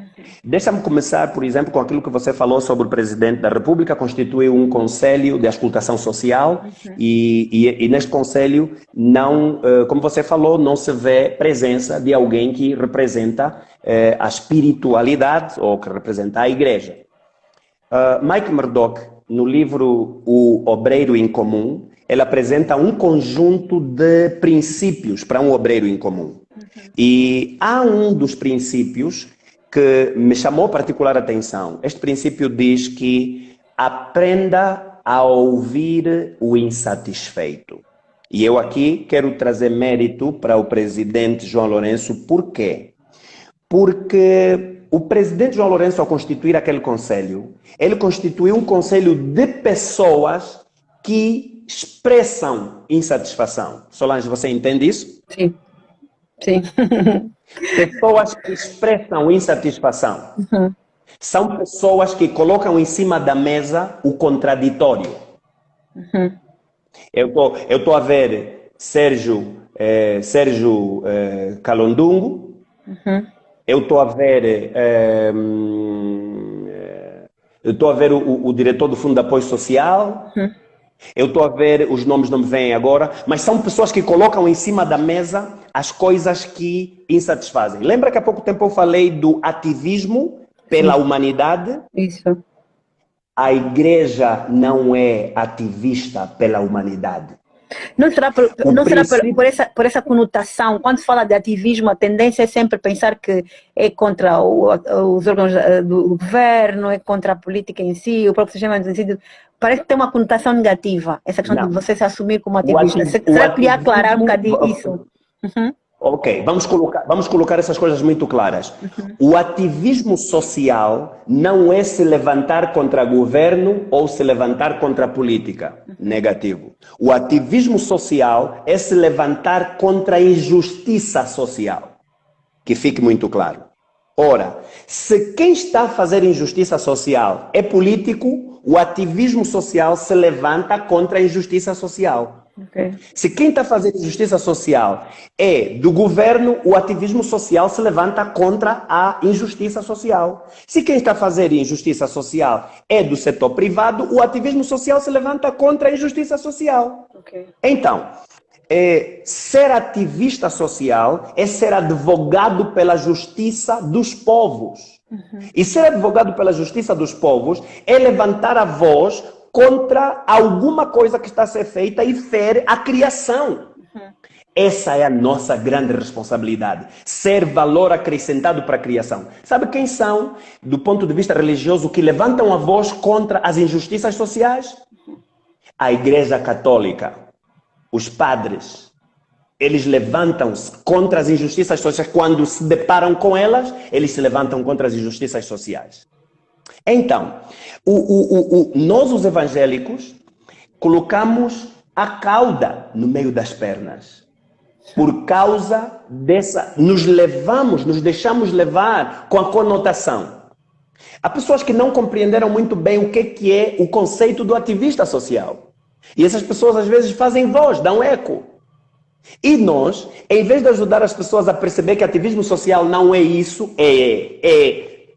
Deixa-me começar, por exemplo, com aquilo que você falou sobre o Presidente da República constituir um conselho de auscultação social e neste conselho, não, como você falou, não se vê presença de alguém que representa a espiritualidade ou que representa a Igreja. Mike Murdock, no livro O Obreiro em Comum, ele apresenta um conjunto de princípios para um obreiro em comum. E há um dos princípios que me chamou particular atenção. Este princípio diz que aprenda a ouvir o insatisfeito. E eu aqui quero trazer mérito para o presidente João Lourenço. Por quê? Porque o presidente João Lourenço, ao constituir aquele conselho, ele constituiu um conselho de pessoas que expressam insatisfação. Solange, você entende isso? Sim, sim. Pessoas que expressam insatisfação. São pessoas que colocam em cima da mesa o contraditório. Eu tô a ver Sérgio Calondungo. Eu estou a ver o diretor do Fundo de Apoio Social. Eu estou a ver, os nomes não me vêm agora, mas são pessoas que colocam em cima da mesa as coisas que insatisfazem. Lembra que há pouco tempo eu falei do ativismo pela humanidade? Isso. A Igreja não é ativista pela humanidade. Não será por essa conotação, quando se fala de ativismo, a tendência é sempre pensar que é contra os órgãos do governo, é contra a política em si, o próprio sistema em si. Parece que tem uma conotação negativa, essa questão de você se assumir como ativista. Será que podia aclarar um bocadinho isso? Ok, vamos colocar essas coisas muito claras. O ativismo social não é se levantar contra o governo ou se levantar contra a política. Negativo. O ativismo social é se levantar contra a injustiça social. Que fique muito claro. Ora, se quem está a fazer injustiça social é político, o ativismo social se levanta contra a injustiça social. Okay. Se quem está fazendo injustiça social é do governo, o ativismo social se levanta contra a injustiça social. Se quem está fazendo injustiça social é do setor privado, o ativismo social se levanta contra a injustiça social. Okay. Então, ser ativista social é ser advogado pela justiça dos povos. E ser advogado pela justiça dos povos é levantar a voz contra alguma coisa que está a ser feita e fere a criação. Essa é a nossa grande responsabilidade. Ser valor acrescentado para a criação. Sabe quem são, do ponto de vista religioso, que levantam a voz contra as injustiças sociais? A Igreja Católica, os padres. Eles levantam-se contra as injustiças sociais. Quando se deparam com elas, eles se levantam contra as injustiças sociais. Então, nós os evangélicos colocamos a cauda no meio das pernas. Por causa dessa, nos deixamos levar com a conotação. Há pessoas que não compreenderam muito bem o que é o conceito do ativista social. E essas pessoas às vezes fazem voz, dão eco. E nós, em vez de ajudar as pessoas a perceber que ativismo social não é isso,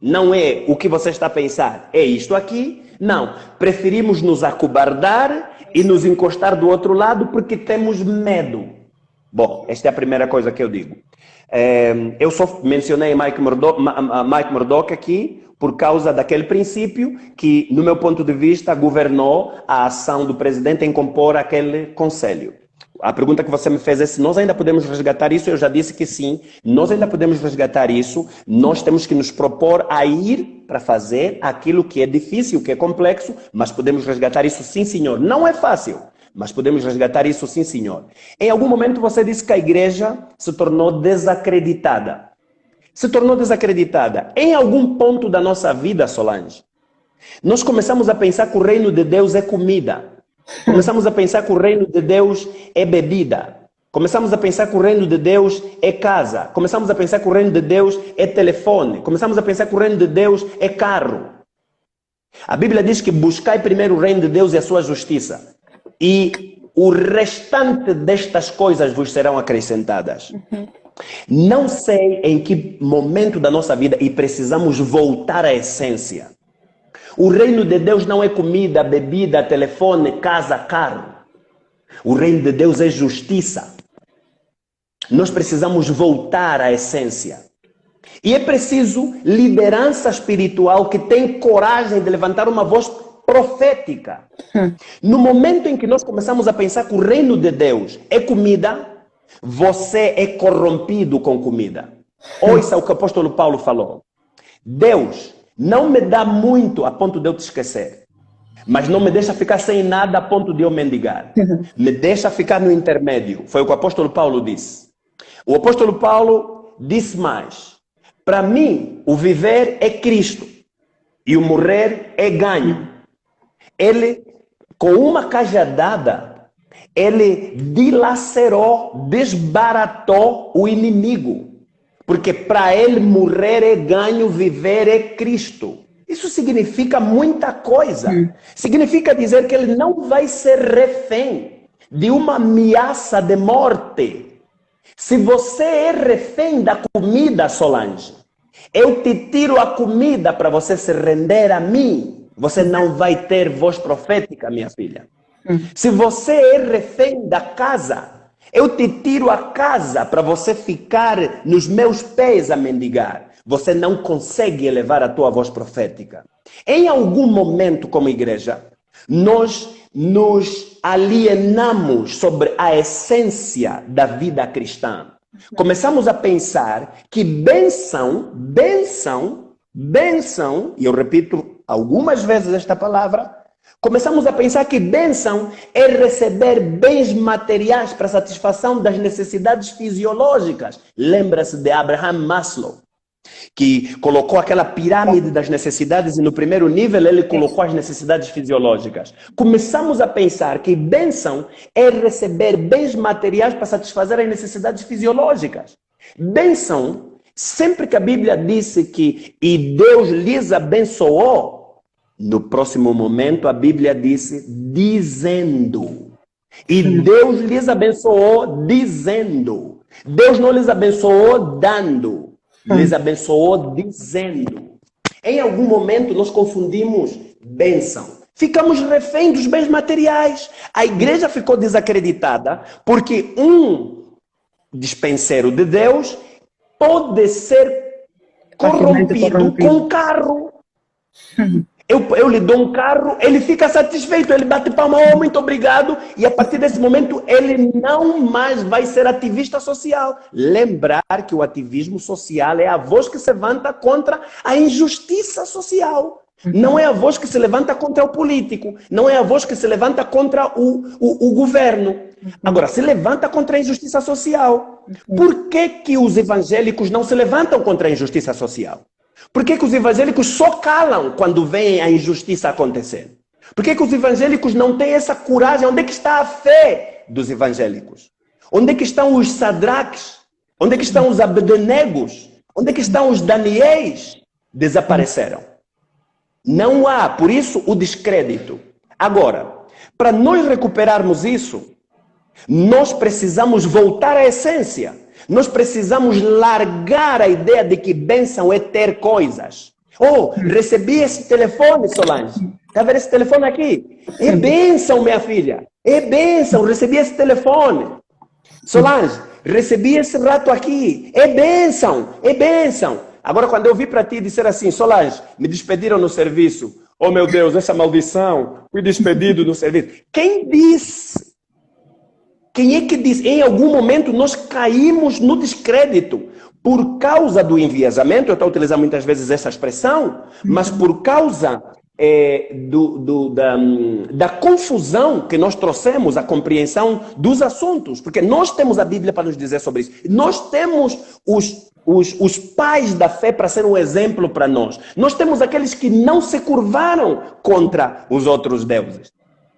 não é o que você está a pensar, é isto aqui. Não, preferimos nos acobardar e nos encostar do outro lado porque temos medo. Bom, esta é a primeira coisa que eu digo. Eu só mencionei Mike Murdock aqui por causa daquele princípio que, no meu ponto de vista, governou a ação do presidente em compor aquele conselho. A pergunta que você me fez é se nós ainda podemos resgatar isso. Eu já disse que sim, nós ainda podemos resgatar isso. Nós temos que nos propor a ir para fazer aquilo que é difícil, que é complexo, mas podemos resgatar isso sim, senhor. Não é fácil, mas podemos resgatar isso sim, senhor. Em algum momento você disse que a igreja se tornou desacreditada. se tornou desacreditada. Em algum ponto da nossa vida, Solange, nós começamos a pensar que o reino de Deus é comida. Começamos a pensar que o reino de Deus é bebida. Começamos a pensar que o reino de Deus é casa. Começamos a pensar que o reino de Deus é telefone. Começamos a pensar que o reino de Deus é carro. A Bíblia diz que buscai primeiro o reino de Deus e a sua justiça. E o restante destas coisas vos serão acrescentadas. Não sei em que momento da nossa vida e precisamos voltar à essência. O reino de Deus não é comida, bebida, telefone, casa, carro. O reino de Deus é justiça. Nós precisamos voltar à essência. E é preciso liderança espiritual que tem coragem de levantar uma voz profética. No momento em que nós começamos a pensar que o reino de Deus é comida, você é corrompido com comida. Ouça o que o apóstolo Paulo falou. Deus não me dá muito a ponto de eu te esquecer, mas não me deixa ficar sem nada a ponto de eu mendigar. Me deixa ficar no intermédio. Foi o que o apóstolo Paulo disse. O apóstolo Paulo disse mais. Para mim, o viver é Cristo e o morrer é ganho. Ele, com uma cajadada, ele dilacerou, desbaratou o inimigo. Porque para ele morrer é ganho, viver é Cristo. Isso significa muita coisa. Significa dizer que ele não vai ser refém de uma ameaça de morte. Se você é refém da comida, Solange, eu te tiro a comida para você se render a mim. Você não vai ter voz profética, minha filha. Se você é refém da casa, eu te tiro a casa para você ficar nos meus pés a mendigar. Você não consegue elevar a tua voz profética. Em algum momento, como igreja, nós nos alienamos sobre a essência da vida cristã. Começamos a pensar que bênção, e eu repito algumas vezes esta palavra, começamos a pensar que bênção é receber bens materiais para satisfação das necessidades fisiológicas. Lembra-se de Abraham Maslow, que colocou aquela pirâmide das necessidades e no primeiro nível ele colocou as necessidades fisiológicas. Começamos a pensar que bênção é receber bens materiais para satisfazer as necessidades fisiológicas. Bênção, sempre que a Bíblia disse que e Deus lhes abençoou, no próximo momento a Bíblia disse dizendo. E Deus lhes abençoou dizendo. Deus não lhes abençoou dando. Lhes abençoou dizendo. Em algum momento nós confundimos bênção. Ficamos refém dos bens materiais. A igreja ficou desacreditada porque um dispenseiro de Deus pode ser corrompido com carro. Eu lhe dou um carro, ele fica satisfeito, ele bate palma, oh, muito obrigado, e a partir desse momento ele não mais vai ser ativista social. Lembrar que o ativismo social é a voz que se levanta contra a injustiça social. Não é a voz que se levanta contra o político, não é a voz que se levanta contra o governo. Agora, se levanta contra a injustiça social. Por que os evangélicos não se levantam contra a injustiça social? Por que os evangélicos só calam quando veem a injustiça acontecer? Por que os evangélicos não têm essa coragem? Onde é que está a fé dos evangélicos? Onde é que estão os Sadraques? Onde é que estão os Abednegos? Onde é que estão os Daniéis? Desapareceram. Não há, por isso, o descrédito. Agora, para nós recuperarmos isso, nós precisamos voltar à essência. Nós precisamos largar a ideia de que bênção é ter coisas. Oh, recebi esse telefone, Solange. Está vendo esse telefone aqui? É bênção, minha filha. É bênção, recebi esse telefone. Solange, recebi esse rato aqui. É bênção, é bênção. Agora, quando eu vi para ti dizer assim, Solange, me despediram no serviço. Oh, meu Deus, essa maldição. Fui despedido do serviço. Quem disse? Quem é que diz? Em algum momento nós caímos no descrédito por causa do enviesamento. Eu estou utilizando muitas vezes essa expressão, mas por causa da confusão que nós trouxemos à compreensão dos assuntos. Porque nós temos a Bíblia para nos dizer sobre isso. Nós temos os pais da fé para ser um exemplo para nós. Nós temos aqueles que não se curvaram contra os outros deuses.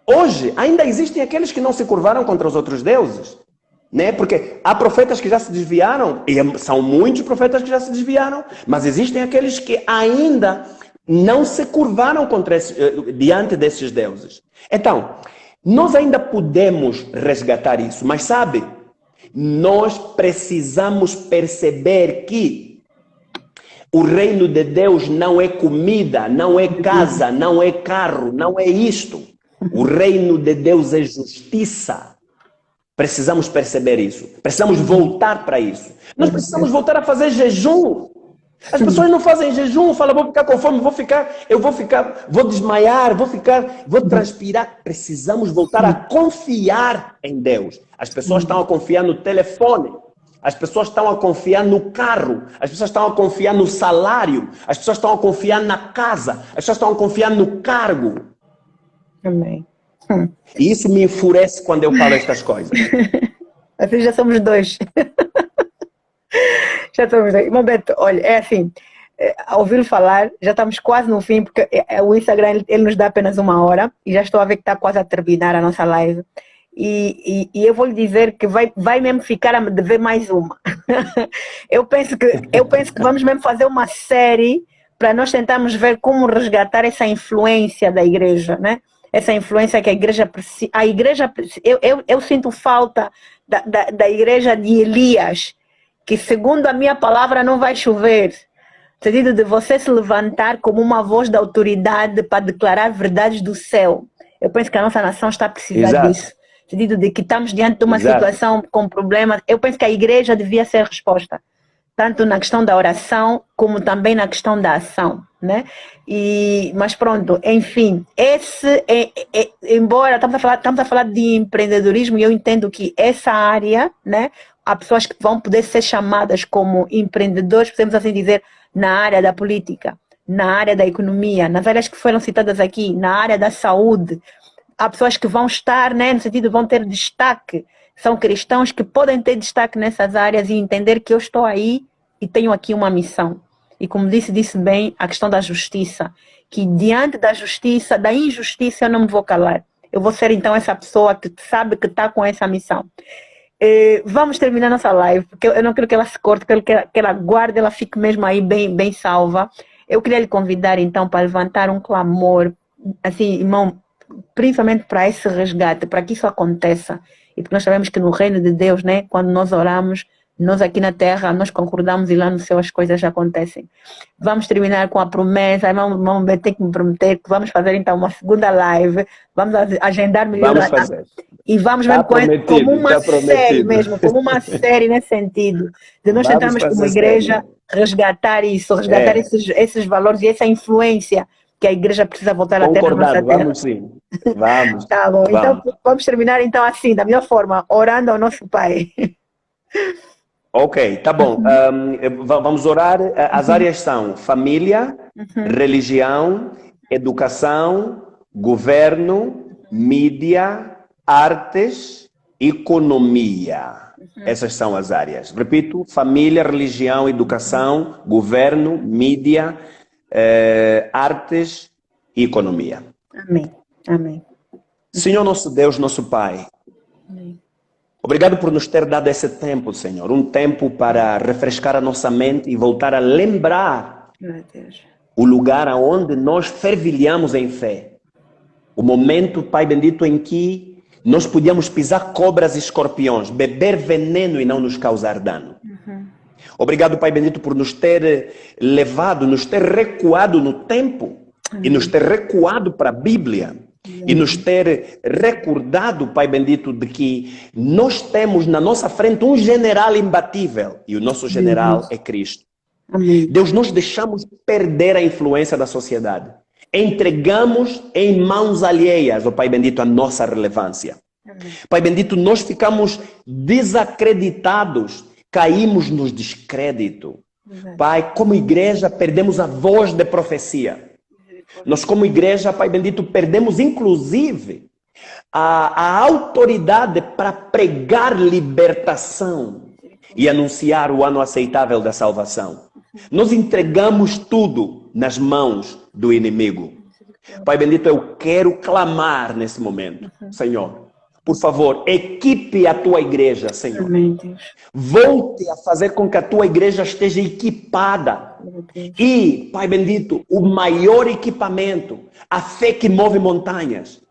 Hoje, ainda existem aqueles que não se curvaram contra os outros deuses. Né? Porque há profetas que já se desviaram, e são muitos profetas que já se desviaram, mas existem aqueles que ainda não se curvaram diante desses deuses. Então, nós ainda podemos resgatar isso, mas sabe, nós precisamos perceber que o reino de Deus não é comida, não é casa, não é carro, não é isto. O reino de Deus é justiça. Precisamos perceber isso. Precisamos voltar para isso. Nós precisamos voltar a fazer jejum. As pessoas não fazem jejum, falam, vou ficar com fome, vou desmaiar, vou transpirar. Precisamos voltar a confiar em Deus. As pessoas estão a confiar no telefone. As pessoas estão a confiar no carro. As pessoas estão a confiar no salário. As pessoas estão a confiar na casa. As pessoas estão a confiar no cargo. Amém. E isso me enfurece quando eu falo estas coisas. Assim já somos dois. Já somos dois. Irmão Beto, olha, é assim, a ouvi-lo falar, já estamos quase no fim, porque o Instagram ele nos dá apenas 1 hora, e já estou a ver que está quase a terminar a nossa live. E eu vou lhe dizer que vai mesmo ficar a me dever mais uma. Eu penso que vamos mesmo fazer uma série para nós tentarmos ver como resgatar essa influência da igreja, né? Essa influência que a igreja precisa. Eu sinto falta da igreja de Elias, que segundo a minha palavra não vai chover. No sentido de você se levantar como uma voz da autoridade para declarar verdades do céu. Eu penso que a nossa nação está a precisar disso. No sentido de que estamos diante de uma situação com problemas. Eu penso que a igreja devia ser resposta. Tanto na questão da oração, como também na questão da ação, né? Mas pronto, enfim, embora estamos a falar de empreendedorismo, e eu entendo que essa área, né? Há pessoas que vão poder ser chamadas como empreendedores, podemos assim dizer, na área da política, na área da economia, nas áreas que foram citadas aqui, na área da saúde. Há pessoas que vão estar, né, no sentido de vão ter destaque. São cristãos que podem ter destaque nessas áreas e entender que eu estou aí e tenho aqui uma missão. E como disse bem, a questão da justiça. Que diante da justiça, da injustiça, eu não me vou calar. Eu vou ser então essa pessoa que sabe que está com essa missão. Vamos terminar nossa live, porque eu não quero que ela se corte, quero que ela guarde, ela fique mesmo aí bem salva. Eu queria lhe convidar então para levantar um clamor, assim, irmão, principalmente para esse resgate, para que isso aconteça. E porque nós sabemos que no reino de Deus, né, quando nós oramos, nós aqui na terra, nós concordamos e lá no céu as coisas já acontecem. Vamos terminar com a promessa, irmão Beto tem que me prometer que vamos fazer então uma segunda live, vamos agendar melhor. Vamos fazer. E vamos ver como uma série mesmo, como uma série nesse sentido, de nós tentarmos como igreja resgatar isso, resgatar esses valores e essa influência que a igreja precisa voltar a ter na nossa terra. Vamos sim, vamos. Tá bom, vamos. Então vamos terminar então assim, da melhor forma, orando ao nosso Pai. Ok, tá bom. Vamos orar. As áreas são família, religião, educação, governo, mídia, artes, economia. Essas são as áreas. Repito, família, religião, educação, governo, mídia, artes e economia. Amém. Amém. Senhor nosso Deus, nosso Pai. Amém. Obrigado por nos ter dado esse tempo, Senhor. Um tempo para refrescar a nossa mente e voltar a lembrar o lugar onde nós fervilhamos em fé. O momento, Pai bendito, em que nós podíamos pisar cobras e escorpiões, beber veneno e não nos causar dano. Obrigado, Pai bendito, por nos ter levado, nos ter recuado no tempo e nos ter recuado para a Bíblia. E nos ter recordado, Pai bendito, de que nós temos na nossa frente um general imbatível. E o nosso general é Cristo. Amém. Deus, nós deixamos perder a influência da sociedade. Entregamos em mãos alheias, ó Pai bendito, a nossa relevância. Amém. Pai bendito, nós ficamos desacreditados, caímos no descrédito. Amém. Pai, como igreja, perdemos a voz de profecia. Nós como igreja, Pai bendito, perdemos inclusive a autoridade para pregar libertação. e anunciar o ano aceitável da salvação. Nós entregamos tudo nas mãos do inimigo. Pai bendito, eu quero clamar nesse momento, Senhor. Por favor, equipe a tua igreja, Senhor. Amém, Deus. Volte a fazer com que a tua igreja esteja equipada. E, Pai bendito, o maior equipamento, a fé que move montanhas.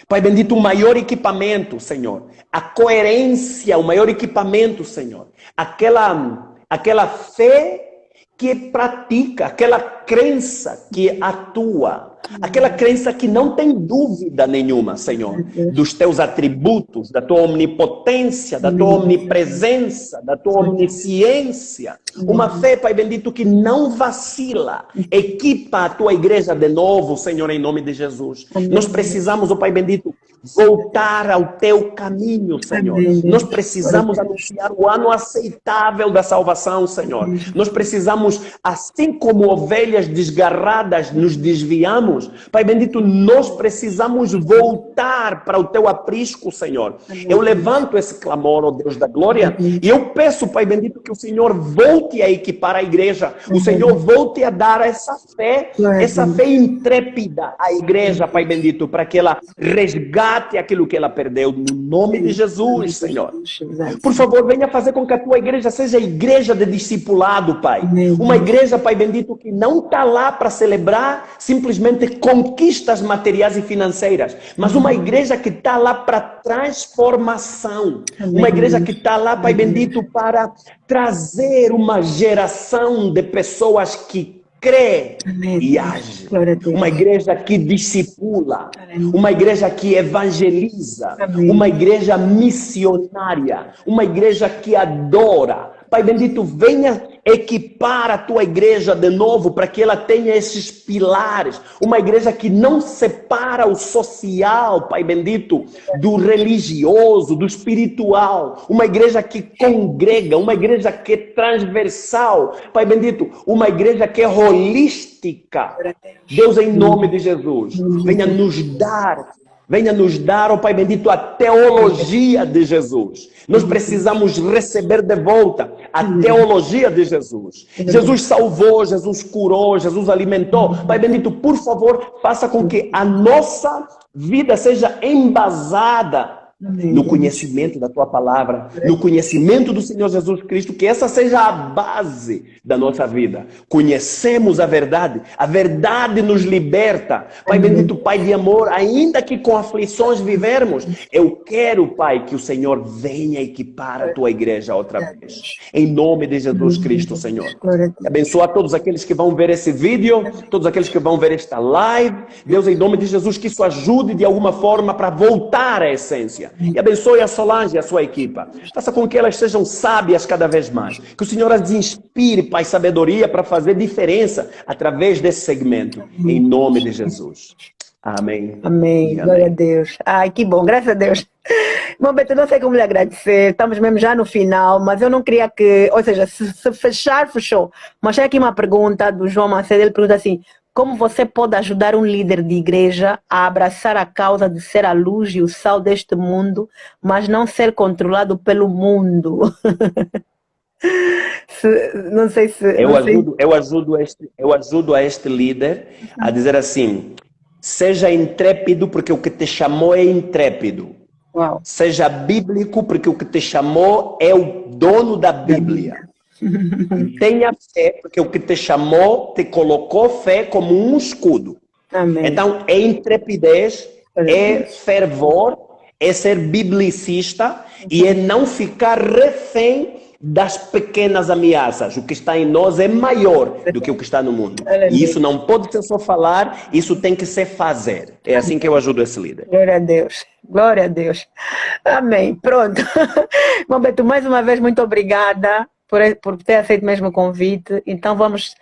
Pai bendito, o maior equipamento, Senhor. A coerência, o maior equipamento, Senhor. Aquela fé que pratica, aquela crença que atua. Aquela crença que não tem dúvida nenhuma, Senhor, dos teus atributos, da tua onipotência, da tua omnipresença, da tua omnisciência. Uma fé, Pai bendito, que não vacila. Equipa a tua igreja de novo, Senhor, em nome de Jesus. Nós precisamos, ó Pai bendito, voltar ao teu caminho, Senhor. Nós precisamos anunciar o ano aceitável da salvação, Senhor. Nós precisamos, assim como ovelhas desgarradas nos desviamos, Pai bendito, nós precisamos voltar para o teu aprisco, Senhor. Eu levanto esse clamor, ó Deus da glória, e eu peço, Pai bendito, que o Senhor volte a equipar a igreja. O Senhor volte a dar essa fé intrépida à igreja, Pai bendito, para que ela resgate aquilo que ela perdeu, no nome de Jesus, Senhor. Por favor, venha fazer com que a tua igreja seja igreja de discipulado, Pai. Uma igreja, Pai bendito, que não está lá para celebrar simplesmente conquistas materiais e financeiras, mas uma igreja que está lá para transformação. Uma igreja que está lá, Pai bendito, para trazer uma geração de pessoas que crê e age. Uma igreja que discipula, uma igreja que evangeliza, uma igreja missionária, uma igreja que adora. Pai bendito, venha equipar a tua igreja de novo para que ela tenha esses pilares. Uma igreja que não separa o social, Pai bendito, do religioso, do espiritual. Uma igreja que congrega, uma igreja que é transversal. Pai bendito, uma igreja que é holística. Deus, em nome de Jesus, venha nos dar, ó Pai bendito, a teologia de Jesus. Nós precisamos receber de volta a teologia de Jesus. Jesus salvou, Jesus curou, Jesus alimentou. Pai bendito, por favor, faça com que a nossa vida seja embasada no conhecimento da tua palavra, no conhecimento do Senhor Jesus Cristo, que essa seja a base da nossa vida. Conhecemos a verdade nos liberta. Pai bendito, Pai de amor, ainda que com aflições vivermos, eu quero, Pai, que o Senhor venha equipar a tua igreja outra vez. Em nome de Jesus Cristo, Senhor. Abençoa todos aqueles que vão ver esse vídeo, todos aqueles que vão ver esta live. Deus, em nome de Jesus, que isso ajude de alguma forma para voltar à essência. E abençoe a Solange e a sua equipa. Faça com que elas sejam sábias cada vez mais. Que o Senhor as inspire, Pai, sabedoria para fazer diferença através desse segmento. Em nome de Jesus. Amém. Amém. Glória a Deus. Ai, que bom. Graças a Deus. Bom, Beto, não sei como lhe agradecer. Estamos mesmo já no final, mas eu não queria que... Ou seja, se fechar, fechou. Mas tem aqui uma pergunta do João Macedo. Ele pergunta assim: como você pode ajudar um líder de igreja a abraçar a causa de ser a luz e o sal deste mundo, mas não ser controlado pelo mundo? Não sei se... Eu ajudo a este líder a dizer assim: seja intrépido porque o que te chamou é intrépido. Uau. Seja bíblico porque o que te chamou é o dono da Bíblia. Tenha fé, porque o que te chamou, te colocou fé como um escudo. Amém. Então, é intrepidez, é fervor, é ser biblicista e é não ficar refém das pequenas ameaças. O que está em nós é maior do que o que está no mundo. E isso não pode ser só falar, isso tem que ser fazer. É assim que eu ajudo esse líder. Glória a Deus. Glória a Deus. Amém. Pronto. Bom, Beto, mais uma vez, muito obrigada por ter aceito mesmo o convite. Então vamos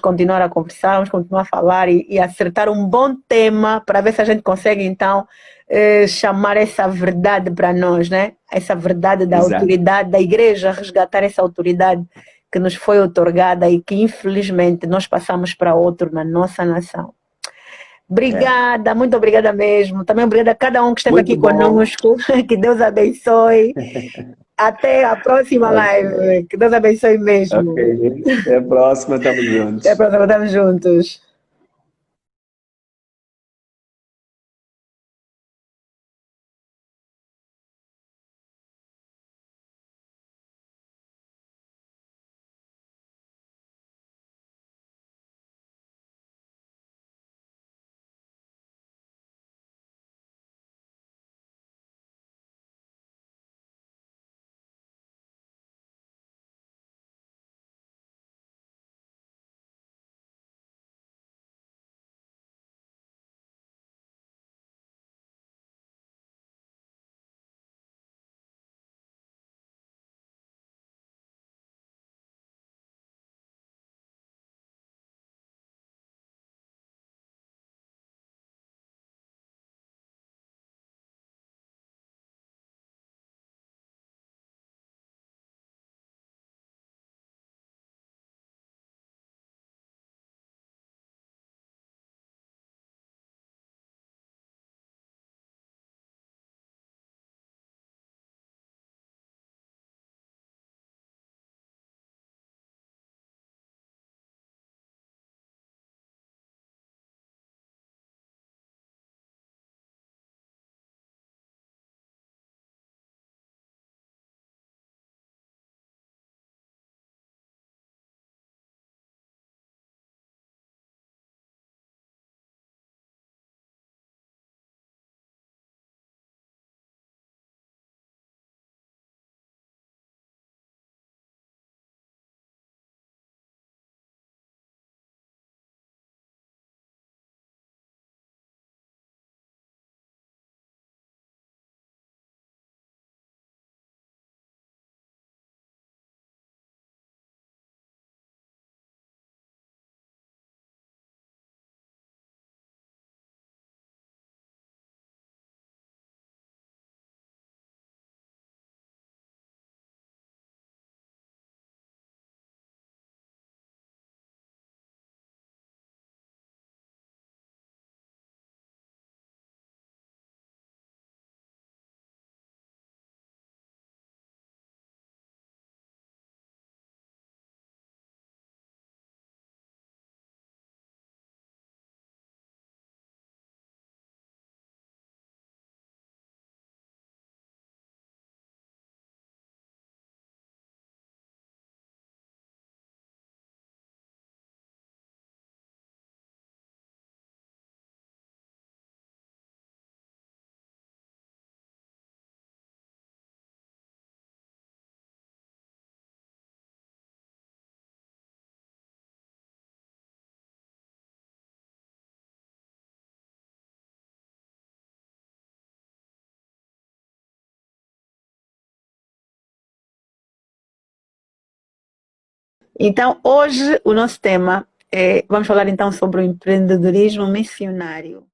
continuar a conversar, vamos continuar a falar e acertar um bom tema para ver se a gente consegue então chamar essa verdade para nós, né? Essa verdade da autoridade da igreja, resgatar essa autoridade que nos foi outorgada e que infelizmente nós passamos para outro na nossa nação. Obrigada, muito obrigada mesmo. Também obrigada a cada um que esteve aqui conosco. Que Deus abençoe. Até a próxima Ok, live. Que Deus abençoe ok. mesmo. Até a próxima, estamos Até a juntos. próxima, estamos juntos. Então, hoje o nosso tema é, vamos falar então sobre o empreendedorismo missionário.